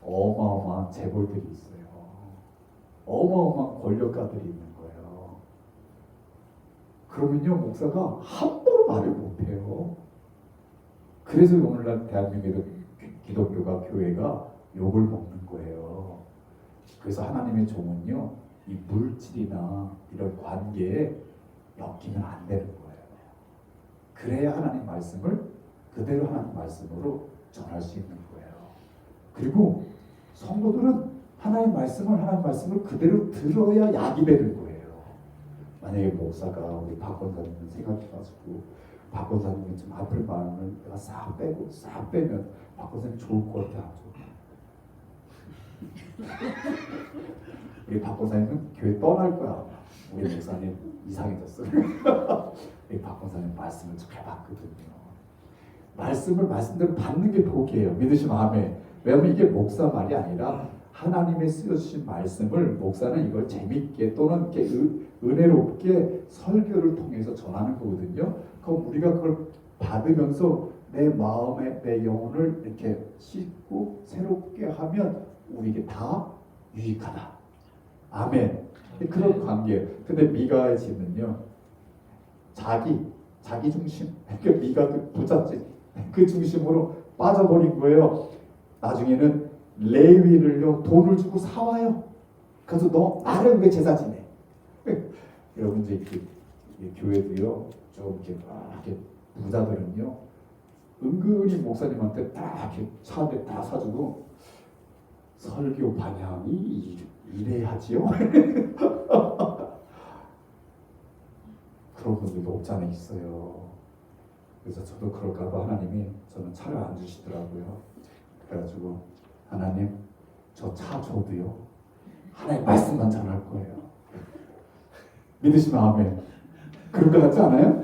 어마어마한 재벌들이 있어요. 어마어마한 권력가들이 있는 거예요. 그러면요 목사가 함부로 말을 못해요. 그래서 오늘날 대한민국의 기독교가 교회가 욕을 먹는 거예요. 그래서 하나님의 종은요 이 물질이나 이런 관계에 엮이면 안 되는 거예요. 그래야 하나님 말씀을 그대로 하나님 말씀으로 전할 수 있는 거예요. 그리고 성도들은 하나님 말씀을 그대로 들어야 약이 되는 거예요. 만약에 목사가 우리 박 권사님을 생각해가지고 박 권사님이 좀 아플 마음을 내가 싹 빼면 박 권사님 좋을 것 같아. 우리 박 권사님은 교회 떠날 거야. 우리 목사님 이상해졌어. 우리 박 권사님 말씀을 잘 받거든요. 말씀을 말씀대로 받는 게 복이에요. 믿으시면 아멘. 왜냐하면 이게 목사 말이 아니라 하나님의 쓰여주신 말씀을 목사는 이걸 재밌게 또는 이렇게 은혜롭게 설교를 통해서 전하는 거거든요. 그럼 우리가 그걸 받으면서 내 마음에 내 영혼을 이렇게 씻고 새롭게 하면 우리에게 다 유익하다. 아멘. 그런 관계예요. 근데 미가의 집은요, 자기 중심. 그러니까 미가 부잣집 그 중심으로 빠져버린 거예요. 나중에는 레위를요 돈을 주고 사와요. 그래서 너 나를 왜 제사 지내? 여러분 이제 교회도요 좀 이렇게 부자들은요 은근히 목사님한테 딱 이렇게 차한대 다 사주고 설교 반향이 이래야지요. 그런 분들도 없지 않아 있어요. 그래서 저도 그럴까봐 하나님이 저는 차를 안 주시더라고요. 그래가지고 하나님 저 차 줘도요 하나의 말씀만 전할 거예요. 믿으시면 아멘. 그럴 것 같지 않아요?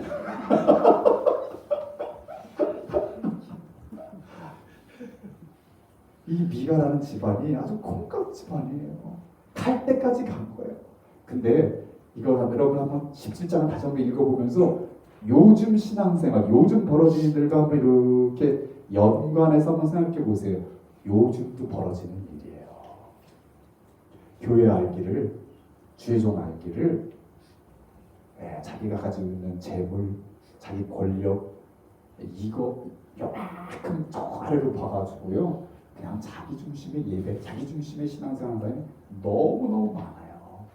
이 미가라는 집안이 아주 콩깍 집안이에요. 갈 때까지 간 거예요. 근데 이거 여러분 한번 17장을 다시 한번 읽어보면서 요즘 신앙생활, 요즘 벌어지는 일들과 한번 이렇게 연관해서 한번 생각해 보세요. 요즘도 벌어지는 일이에요. 교회 알기를, 주의 종 알기를, 자기가 가지고 있는 재물, 자기 권력, 이거 요만큼 저 아래로 봐가지고요. 그냥 자기 중심의 예배, 자기 중심의 신앙생활이 너무너무 많아요.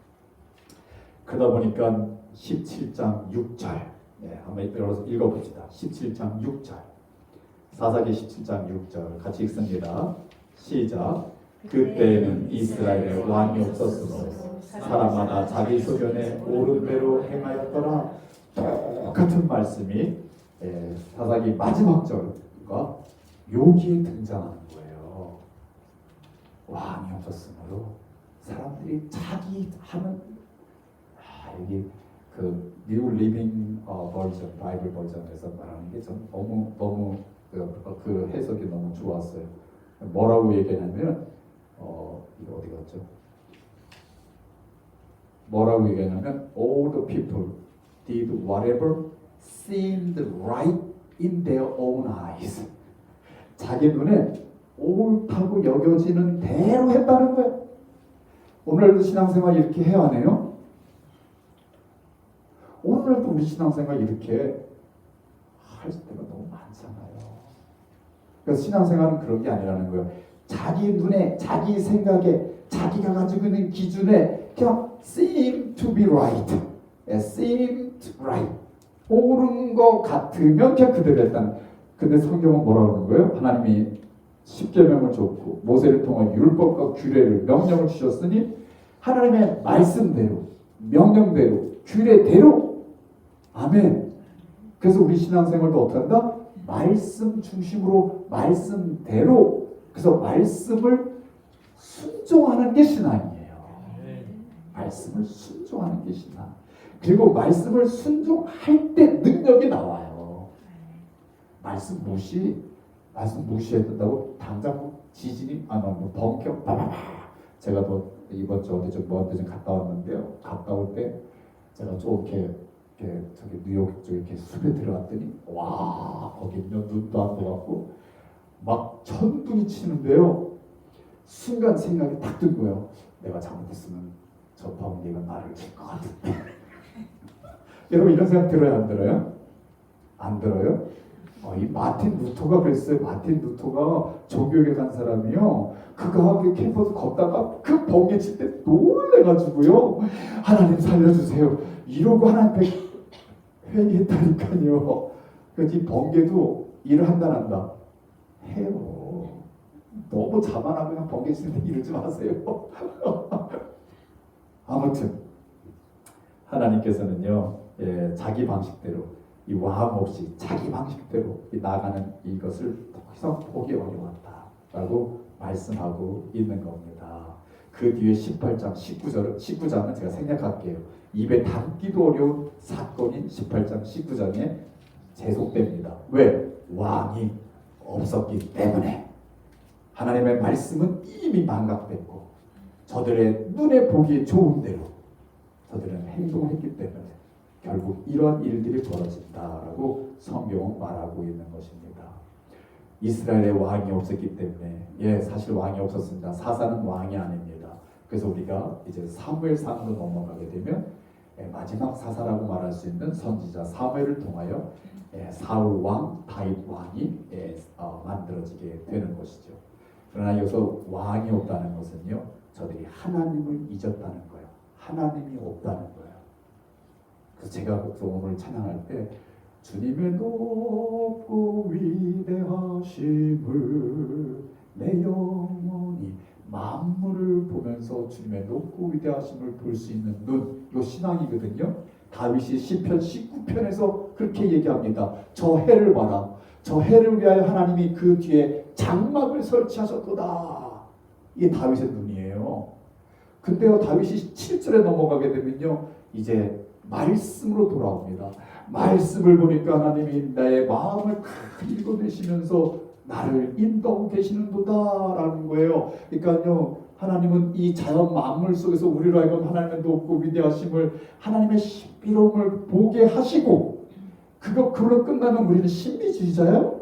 그러다 보니까 17장 6절 한번 열어서 읽어봅시다. 17장 6절 사사기 17장 6절 같이 읽습니다. 시작. 그때에는 이스라엘에 왕이 없었으므로 사람마다 자기 소견에 옳은 대로 행하였더라. 똑같은 말씀이 사사기 마지막 절과 여기에 등장하는 거예요. 왕이 없었으므로 사람들이 자기 하는 여기 그 뉴 리빙 버전 바이블 버전에서 말하는 게 전 너무 그 해석이 너무 좋았어요. 뭐라고 얘기하냐면 이거 어디 갔죠? 뭐라고 얘기하냐면 all the people did whatever seemed right in their own eyes. 자기 눈에 옳다고 여겨지는 대로 했다는 거예요. 오늘도 신앙생활 이렇게 해야 하네요. 오늘도 우리 신앙생활 이렇게 할 때가 너무 많잖아요. 그래서 신앙생활은 그런 게 아니라는 거예요. 자기 눈에, 자기 생각에, 자기가 가지고 있는 기준에 그냥 seem to be right, seem to right, 옳은 것 같으면 그냥 그대로 했다는. 근데 성경은 뭐라고 하는 거예요? 하나님이 십계명을 줬고 모세를 통한 율법과 규례를 명령을 주셨으니 하나님의 말씀대로, 명령대로, 규례대로. 아멘. 그래서 우리 신앙생활도 어떻게 한다? 말씀 중심으로, 말씀대로. 그래서 말씀을 순종하는 게 신앙이에요. 말씀을 순종하는 게 신앙. 그리고 말씀을 순종할 때 능력이 나와요. 말씀 무시했다고 당장 지진이 번쩍 빠바바. 제가 또 이번 주 어디 좀 갔다 왔는데요. 갔다 올 때 제가 좀 이렇게 저기 뉴욕 쪽에 이렇게 숲에 들어갔더니 와 거기는 눈도 안 떠갖고 막 천둥이 치는데요. 순간 생각이 딱 든 거예요. 내가 잘못했으면 저 번개가 나를 칠 것 같은데. 여러분 이런 생각 들어요, 안 들어요? 안 들어요? 이 마틴 루터가 그랬어요. 마틴 루터가 종교에 간 사람이요. 그가 그 캠퍼스 걷다가 그 번개 칠 때 놀래가지고요. 하나님 살려주세요. 이러고 하나님 회개했다니까요. 그래서 이 번개도 일을 한다 안 한다? 해요. 너무 자만하고 그냥 번개 치는데 이러지 마세요. 아무튼 하나님께서는요. 자기 방식대로 이 와함 없이 자기 방식대로 나아가는 이것을 더 이상 보기 어려웠다라고 말씀하고 있는 겁니다. 그 뒤에 18장, 19장은 제가 생략할게요. 입에 담기도 어려운 사건인 18장, 19장에 계속됩니다. 왜? 왕이 없었기 때문에. 하나님의 말씀은 이미 망각됐고 저들의 눈에 보기 좋은 대로 저들은 행동했기 때문에 결국 이런 일들이 벌어진다라고 성경은 말하고 있는 것입니다. 이스라엘에 왕이 없었기 때문에 사실 왕이 없었습니다. 사사는 왕이 아닙니다. 그래서 우리가 이제 사무엘상으로 넘어가게 되면 마지막 사사라고 말할 수 있는 선지자 사무엘을 통하여 사울 왕, 다윗 왕이 만들어지게 되는 것이죠. 그러나 여기서 왕이 없다는 것은요, 저들이 하나님을 잊었다는 거예요. 하나님이 없다는 거예요. 그래서 제가 오늘 찬양할 때 주님의 높고 위대하심을 내 영혼이 만물을 보면서 주님의 높고 위대하심을 볼 수 있는 눈, 이거 신앙이거든요. 다윗이 시편 19편에서 그렇게 얘기합니다. 저 해를 봐라. 저 해를 위하여 하나님이 그 뒤에 장막을 설치하셨도다. 이게 다윗의 눈이에요. 근데요, 다윗이 7절에 넘어가게 되면요, 이제 말씀으로 돌아옵니다. 말씀을 보니까 하나님이 나의 마음을 다 읽어내시면서 나를 인도하고 계시는도다라는 거예요. 그러니까요, 하나님은 이 자연 만물 속에서 우리로 하여금 하나님의 높고 위대하심을, 하나님의 신비로움을 보게 하시고, 그걸로 끝나면 우리는 신비주의자예요?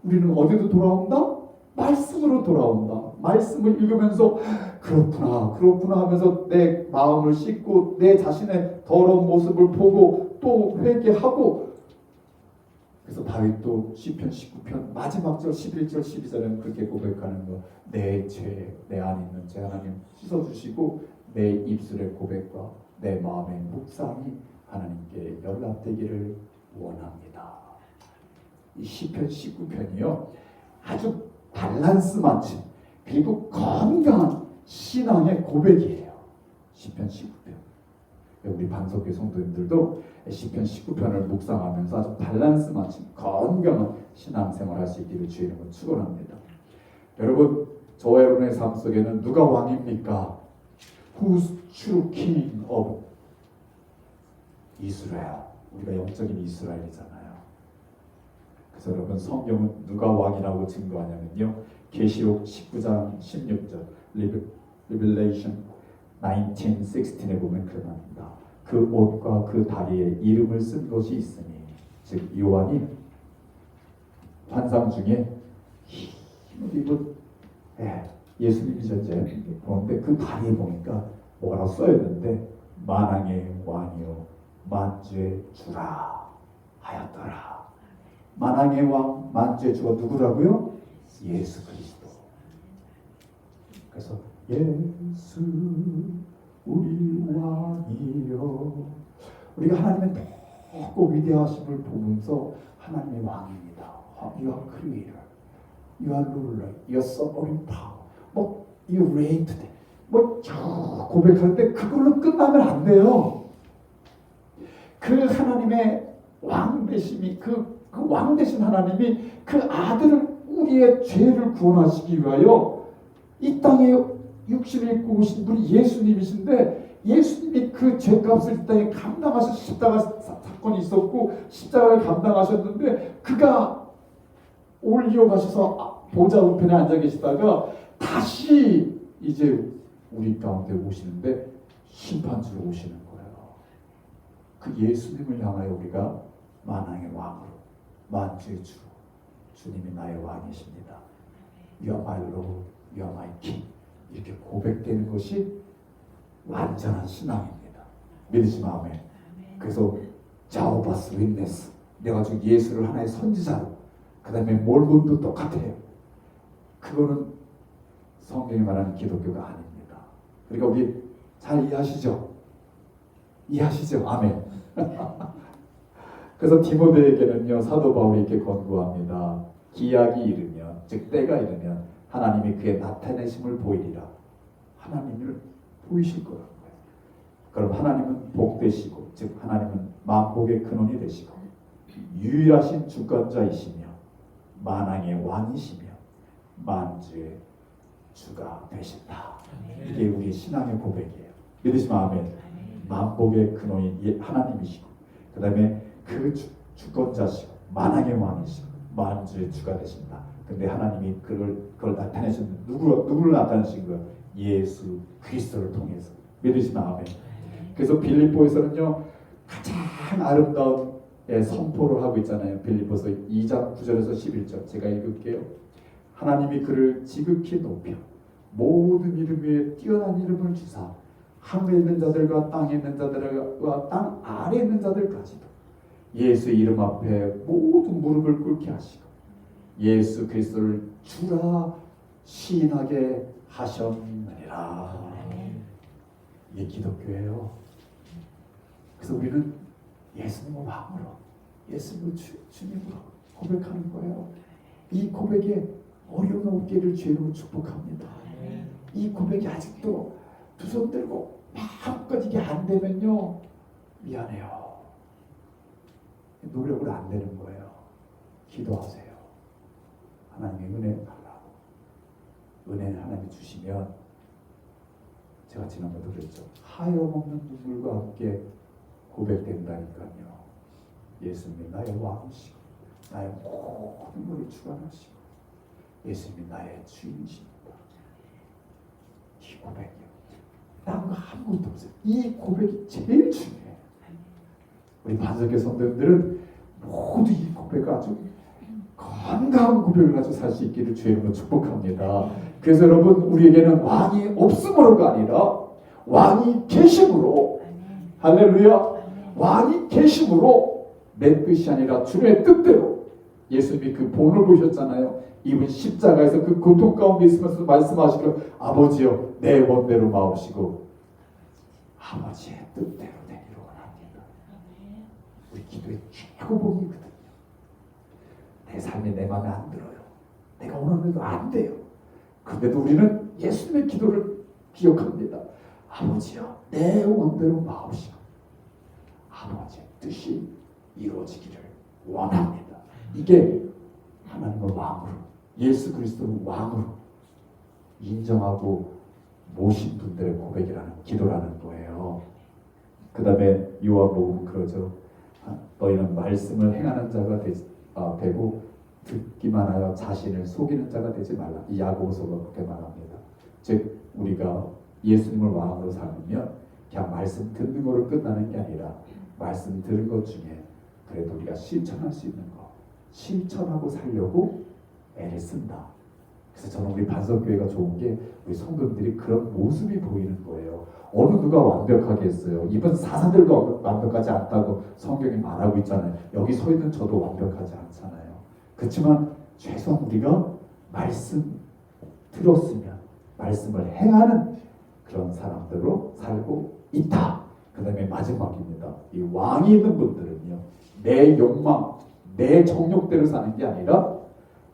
우리는 어디로 돌아온다? 말씀으로 돌아온다. 말씀을 읽으면서 그렇구나 하면서 내 마음을 씻고 내 자신의 더러운 모습을 보고 또 회개하고. 그래서 다윗도 시편 19편 마지막 절 11절 12절에는 그렇게 고백하는 거. 내 죄, 내 안에 있는 죄 하나님 씻어주시고 내 입술의 고백과 내 마음의 묵상이 하나님께 연락되기를 원합니다. 이 시편 19편이요, 아주 밸런스 맞춤 그리고 건강한 신앙의 고백이에요. 시편 19편. 우리 반석교 성도님들도 시편 19편을 묵상하면서 아주 밸런스 맞춤 건강한 신앙생활 할 수 있기를 주의 이름으로 축원합니다. 여러분, 저와 여러분의 삶 속에는 누가 왕입니까? Who's true king of 이스라엘? 우리가 영적인 이스라엘이잖아요. 그래서 여러분, 성경은 누가 왕이라고 증거하냐면요, 계시록 19장 16절 Revelation 19:16에 보면 그럽니다. 그 옷과 그 다리에 이름을 쓴 것이 있으니, 즉 요한이 환상 중에 흰 입은 예수님이셨죠. 그런데 그 다리에 보니까 뭐라고 써있는데 만왕의 왕이요 만주의 주라 하였더라. 만왕의 왕 만주의 주가 누구라고요? 예수 그리스도. 그래서 예수 우리 왕이요. 우리가 하나님의 높고 위대하심을 보면서 하나님의 왕입니다. You are creator, you are ruler, you are sovereign power. You reign today. 고백하는데 그걸로 끝나면 안 돼요. 그 하나님의 왕 되심이, 그 왕 되신 하나님이 그 아들을, 우리의 죄를 구원하시기 위하여 이 땅에 육신을 입고 오신 분이 예수님이신데, 예수님이 그 죄값을 이 땅에 감당하셔서 십자가 사건이 있었고 십자가를 감당하셨는데, 그가 올리어 가셔서 보좌 우편에 앉아 계시다가 다시 이제 우리 가운데 오시는데 심판주로 오시는 거예요. 그 예수님을 향하여 우리가 만왕의 왕으로, 만주의 주로, 주님이 나의 왕이십니다. You are my Lord, You are my King. 이렇게 고백되는 것이 완전한 신앙입니다. 믿으시면 아멘. 그래서 자오바스 윈네스, 내가 지금 예수를 하나의 선지자로, 그 다음에 몰몬도 똑같아요. 그거는 성경이 말하는 기독교가 아닙니다. 그러니까 우리 잘 이해하시죠? 이해하시죠? 아멘. 그래서 디모데에게는요, 사도 바울이 이렇게 권고합니다. 기약이 이르면, 즉 때가 이르면 하나님이 그의 나타내심을 보이리라. 하나님을 보이실 거라는 거예요. 그럼 하나님은 복되시고, 즉 하나님은 만복의 근원이 되시고 유일하신 주권자이시며 만왕의 왕이시며 만주의 주가 되신다. 이게 우리의 신앙의 고백이에요. 믿으시면 아멘. 만복의 근원이 하나님이시고, 그 다음에 그 주권자시고 만왕의 왕이시고 만주의 주가 되신다. 근데 하나님이 그걸 나타내신, 누구를 나타내신 거예요? 예수 그리스도를 통해서. 믿으시면 아멘. 그래서 빌립보에서는요, 가장 아름다운 선포를 하고 있잖아요. 빌립보서 2장 9절에서 11절 제가 읽을게요. 하나님이 그를 지극히 높여 모든 이름 위에 뛰어난 이름을 주사 하늘에 있는 자들과 땅에 있는 자들과 땅 아래에 있는 자들까지도 예수의 이름 앞에 모든 무릎을 꿇게 하시고 예수 그리스도를 주라 시인하게 하셨느니라. 이게 기독교예요. 그래서 우리는 예수님을 왕으로, 예수님을 주님으로 고백하는 거예요. 이 고백에 어려움이 없기를 주님으로 축복합니다. 이 고백이 아직도 두 손 들고 마음껏 이게 안 되면요, 미안해요. 노력을 안 되는 거예요. 기도하세요. 하나님의 은혜를 달라고. 은혜를 하나님이 주시면 제가 지난번에도 그랬죠. 하염없는 눈물과 함께 고백된다니까요. 예수님이 나의 왕이시고 나의 모든 것을 주관하시고 예수님이 나의 주인이십니다. 이 고백이요. 다른 거 아무것도 없어요. 이 고백이 제일 중요해요. 우리 반석의 성도님들은 모두 이 고백을 아주 건강한 고백을 가지고 살 수 있기를 주의 이름으로 축복합니다. 그래서 여러분 우리에게는 왕이 없음으로가 아니라 왕이 계심으로 할렐루야 왕이 계심으로 내 뜻이 아니라 주의 뜻대로 예수님이 그 본을 보셨잖아요. 이분 십자가에서 그 고통 가운데 있으면서 말씀하시기를 아버지여 내 원대로 마옵시고 아버지의 뜻대로 되기를 원합니다. 우리 기도의 최고봉이거든요. 내 삶이 내 마음에 안 들어요. 내가 원하는 대로 안 돼요. 그런데도 우리는 예수님의 기도를 기억합니다. 아버지여 내 원대로 마옵시고 아버지의 뜻이 이루어지기를 원합니다. 이게 하나님의 왕으로 예수 그리스도를 왕으로 인정하고 모신 분들의 고백이라는 기도라는 거예요. 그 다음에 요한복음 그러죠. 너희는 말씀을 행하는 자가 되고 듣기만 하여 자신을 속이는 자가 되지 말라. 이 야고보서가 그렇게 말합니다. 즉 우리가 예수님을 왕으로 삼으면 그냥 말씀 듣는 거로 끝나는 게 아니라 말씀 들은 것 중에 그래도 우리가 실천할 수 있는 거 실천하고 살려고 애를 쓴다. 그래서 저는 우리 반석교회가 좋은 게 우리 성도들이 그런 모습이 보이는 거예요. 어느 누가 완벽하겠어요. 이번 사사들도 완벽하지 않다고 성경이 말하고 있잖아요. 여기 서 있는 저도 완벽하지 않잖아요. 그렇지만 최소한 우리가 말씀 들었으면 말씀을 행하는 그런 사람들로 살고 있다. 그 다음에 마지막입니다. 이 왕이 있는 분들은요. 내 욕망, 내 정욕대로 사는 게 아니라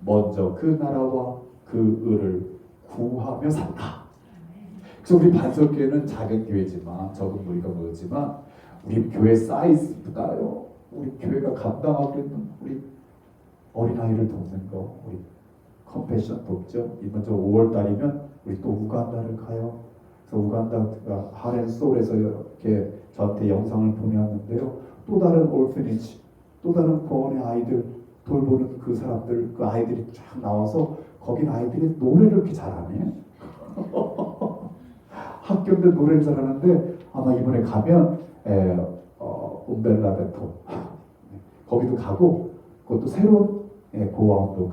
먼저 그 나라와 그 의를 구하며 산다. 그래서 우리 반석교회는 작은 교회지만 적은 무리가 모였지만 우리 교회 사이즈보다요. 우리 교회가 감당하고 있는 우리 어린아이를 돕는 거 우리 컴패션 돕죠. 이번 저 5월달이면 우리 또 우간다를 가요. 그래서 우간다가 하렌소울에서 이렇게 저한테 영상을 보내왔는데요. 또 다른 올페니지 또 다른 고원의 아이들 돌보는 그 사람들 그 아이들이 쫙 나와서 거긴 아이들이 노래를 이렇게 잘하네. 학교인데 노래를 잘하는데 아마 이번에 가면 움벨라베토 거기도 가고 그것도 새로운 고아원도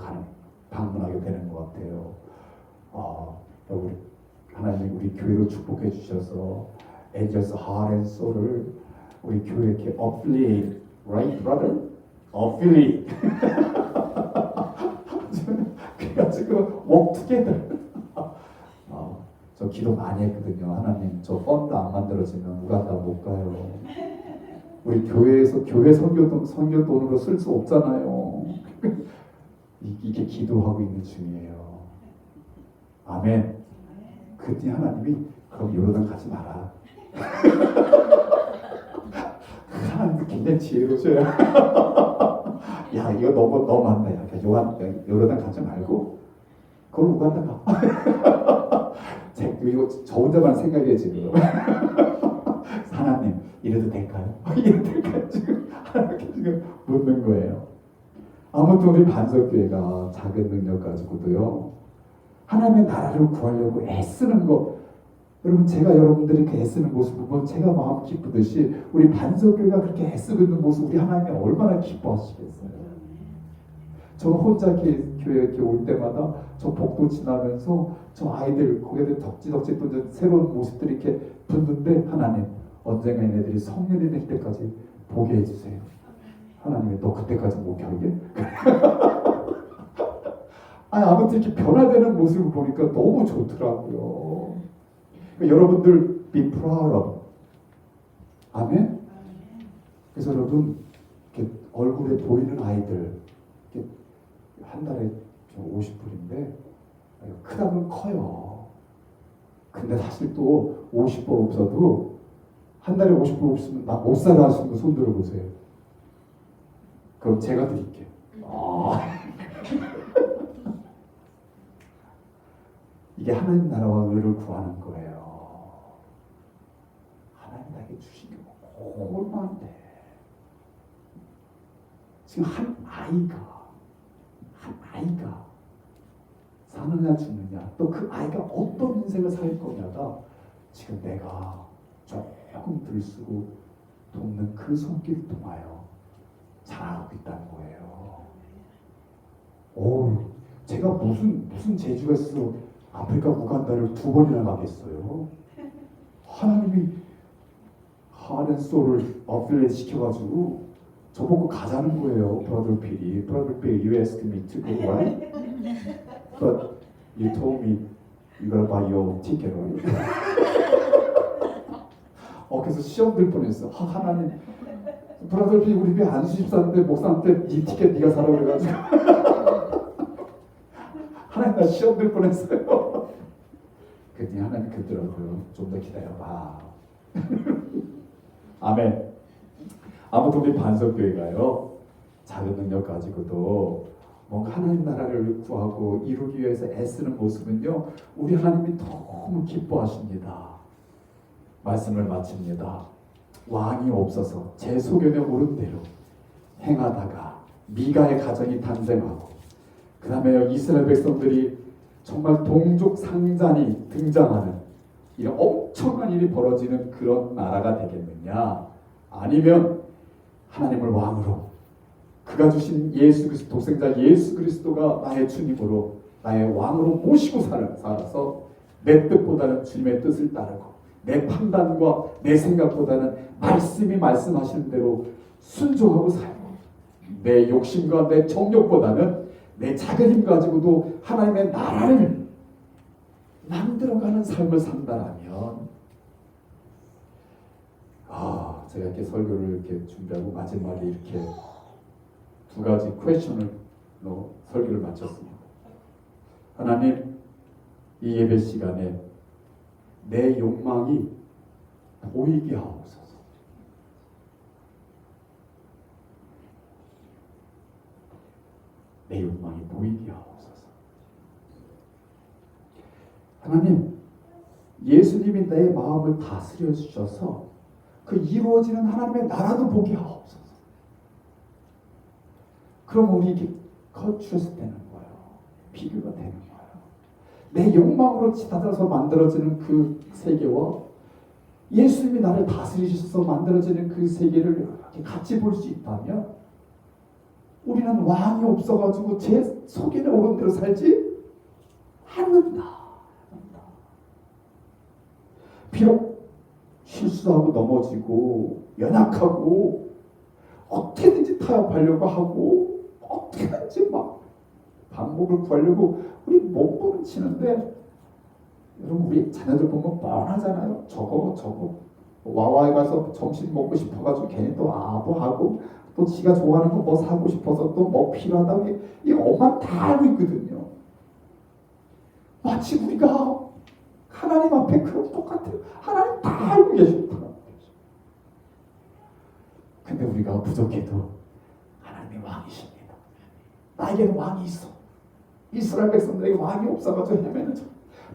방문하게 되는 것 같아요. 우리 하나님 우리 교회로 축복해 주셔서 엔젤스 하렌소를 우리 교회 이렇게 affiliate, right, brother? affiliate. 그래가지고 work together. 저 기도 많이 했거든요. 하나님 저 펀드 안 만들어지면 우간다 못 가요. 우리 교회에서 교회 선교 돈으로 쓸 수 없잖아요. 이게 기도하고 있는 중이에요. 아멘. 그때 하나님이 그럼 요르단 가지 마라. 하나님도 굉장히 지혜로우셔요. 야 이거 너무한다. 야 요르단 가지 말고 그럼 우간다 가. 이거 저 혼자만 생각해 지금. 하나님 이래도 될까요? 이래도 될까요? 지금 하나님께 지금 묻는 거예요. 아무튼 우리 반석교회가 작은 능력 가지고도요. 하나님의 나라를 구하려고 애쓰는 거 여러분 제가 여러분들이 그 애쓰는 모습 보면 제가 마음 기쁘듯이 우리 반석교회가 그렇게 애쓰고 있는 모습 우리 하나님이 얼마나 기뻐하시겠어요. 저 혼자 교회 이렇게 올 때마다 저 복도 지나면서 저 아이들 거기에 덕지덕지 또 새로운 모습들이 이렇게 붙는데 하나님 언젠가 얘네들이 성년이 될 때까지 보게 해주세요. 하나님이 너 그때까지 못 견뎌? 아무튼 이렇게 변화되는 모습을 보니까 너무 좋더라고요. 그러니까 여러분들 be proud of. 아멘? 그래서 여러분 이렇게 얼굴에 보이는 아이들 이렇게 한 달에 50불인데 크다면 커요. 근데 사실 또 50불 없어도 한 달에 50불 없으면 나 못 살아 하시는 분 손 들어보세요. 그럼 제가 드릴게요. 이게 하나님 나라와 의를 구하는 거예요. 지금 한 아이가 사느냐 죽느냐, 또 그 아이가 어떤 인생을 살 거냐가 지금 내가 조금 들쓰고 돕는 그 손길을 통하여 자라고 있다는 거예요. 오, 제가 무슨 재주가 있어 아프리카 우간다를 2번이나 가겠어요? 하나님이 하렌소를 어필레이트 시켜가지고 저보고 가자는 거예요. Brother Billy, you asked me to go, right? But you told me you gotta buy your ticket, right? 그래서 시험 들 뻔했어. 하나님, Brother Billy 우리 배 안수집사인데 목사한테 이 티켓 네가 사라고 그래가지고 하나님 나 시험 들 뻔했어요. 그랬더니 하나님 그러더라고요. 좀 더 기다려봐. 아멘. 아무튼 우리 반석교회가요, 작은 능력 가지고도 뭔가 하나님 나라를 구하고 이루기 위해서 애쓰는 모습은요, 우리 하나님이 너무 기뻐하십니다. 말씀을 마칩니다. 왕이 없어서 제 소견에 오른 대로 행하다가 미가의 가정이 탄생하고, 그 다음에 이스라엘 백성들이 정말 동족 상잔이 등장하는 이런 엄청난 일이 벌어지는 그런 나라가 되겠느냐, 아니면 하나님을 왕으로, 그가 주신 예수 그리스도, 독생자 예수 그리스도가 나의 주님으로 나의 왕으로 모시고 살아서 내 뜻보다는 주님의 뜻을 따르고 내 판단과 내 생각보다는 말씀이 말씀하시는 대로 순종하고 살고, 내 욕심과 내 정욕보다는 내 작은 힘 가지고도 하나님의 나라를 만들어가는 삶을 산다라면, 제가 이렇게 설교를 이렇게 준비하고 마지막에 이렇게 2가지 퀘스천을 설교를 마쳤습니다. 하나님, 이 예배 시간에 내 욕망이 보이게 하옵소서. 내 욕망이 보이게 하옵소서. 하나님, 예수님이 내 마음을 다스려 주셔서 그 이루어지는 하나님의 나라도 보게 하옵소서. 그럼 우리 이게 컨트라스트 되는 거예요. 비교가 되는 거예요. 내 욕망으로 치닫아서 만들어지는 그 세계와 예수님이 나를 다스리셔서 만들어지는 그 세계를 이렇게 같이 볼 수 있다면, 우리는 왕이 없어가지고 제 속에 오른 대로 살지 않는다. 비록 실수하고 넘어지고 연약하고 어떻게든지 타협하려고 하고 어떻게든지 막 방법을 구하려고 우리 몸부림 치는데, 여러분 우리 자녀들 보면 뻔하잖아요. 저거 와와에 가서 점심 먹고 싶어가지고 괜히 또 아부하고, 또 지가 좋아하는 거 뭐 사고 싶어서 또 뭐 필요하다고, 이 엄마 다 알고 있거든요. 마치 우리가 하나님 앞에 그런 똑같아요. 하나님 다 알고 계셨더라고요. 근데 우리가 부족해도 하나님이 왕이십니다. 나에게는 왕이 있어. 이스라엘 백성들에게 왕이 없어가지고 헤매는 저,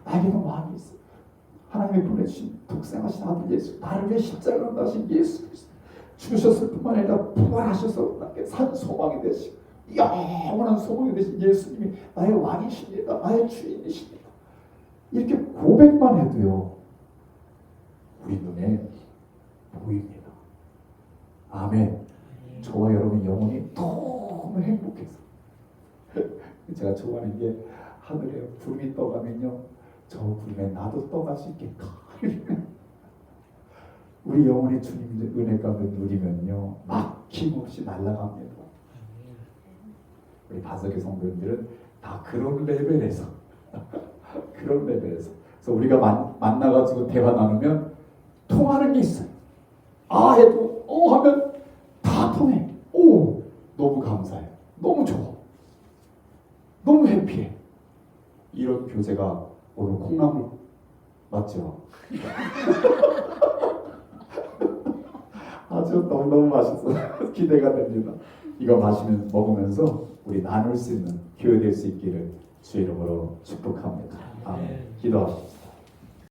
나에게는 왕이 있어. 하나님이 보내주신 독생하신 아들 예수, 나를 위해 십자가를 나신 예수 그리스도 죽으셨을 뿐만 아니라 부활하셔서 나에게 산 소망이 되시고 영원한 소망이 되신 예수님이 나의 왕이십니다. 나의 주인이십니다. 이렇게 고백만 해도요, 우리 눈에 보입니다. 아멘. 저와 여러분 영혼이 너무 행복해서 제가 좋아하는 게, 하늘에 구름이 떠가면요, 저 구름에 나도 떠갈 수 있겠다. 우리 영혼이 주님의 은혜 가운데 누리면요, 막힘없이 날아갑니다. 우리 반석의 성도님들은 다 그런 레벨에서 그런 레벨에서, 그래서 우리가 만나가지고 대화 나누면 통하는 게 있어요. 해도 하면 다 통해. 너무 감사해. 너무 좋아. 너무 해피해. 이런 교제가 오늘 콩나물 맞죠? 아주 너무너무 맛있어요. 기대가 됩니다. 이거 먹으면서 우리 나눌 수 있는 교회 될 수 있기를 주 이름으로 축복합니다. 아멘. 기도합시다.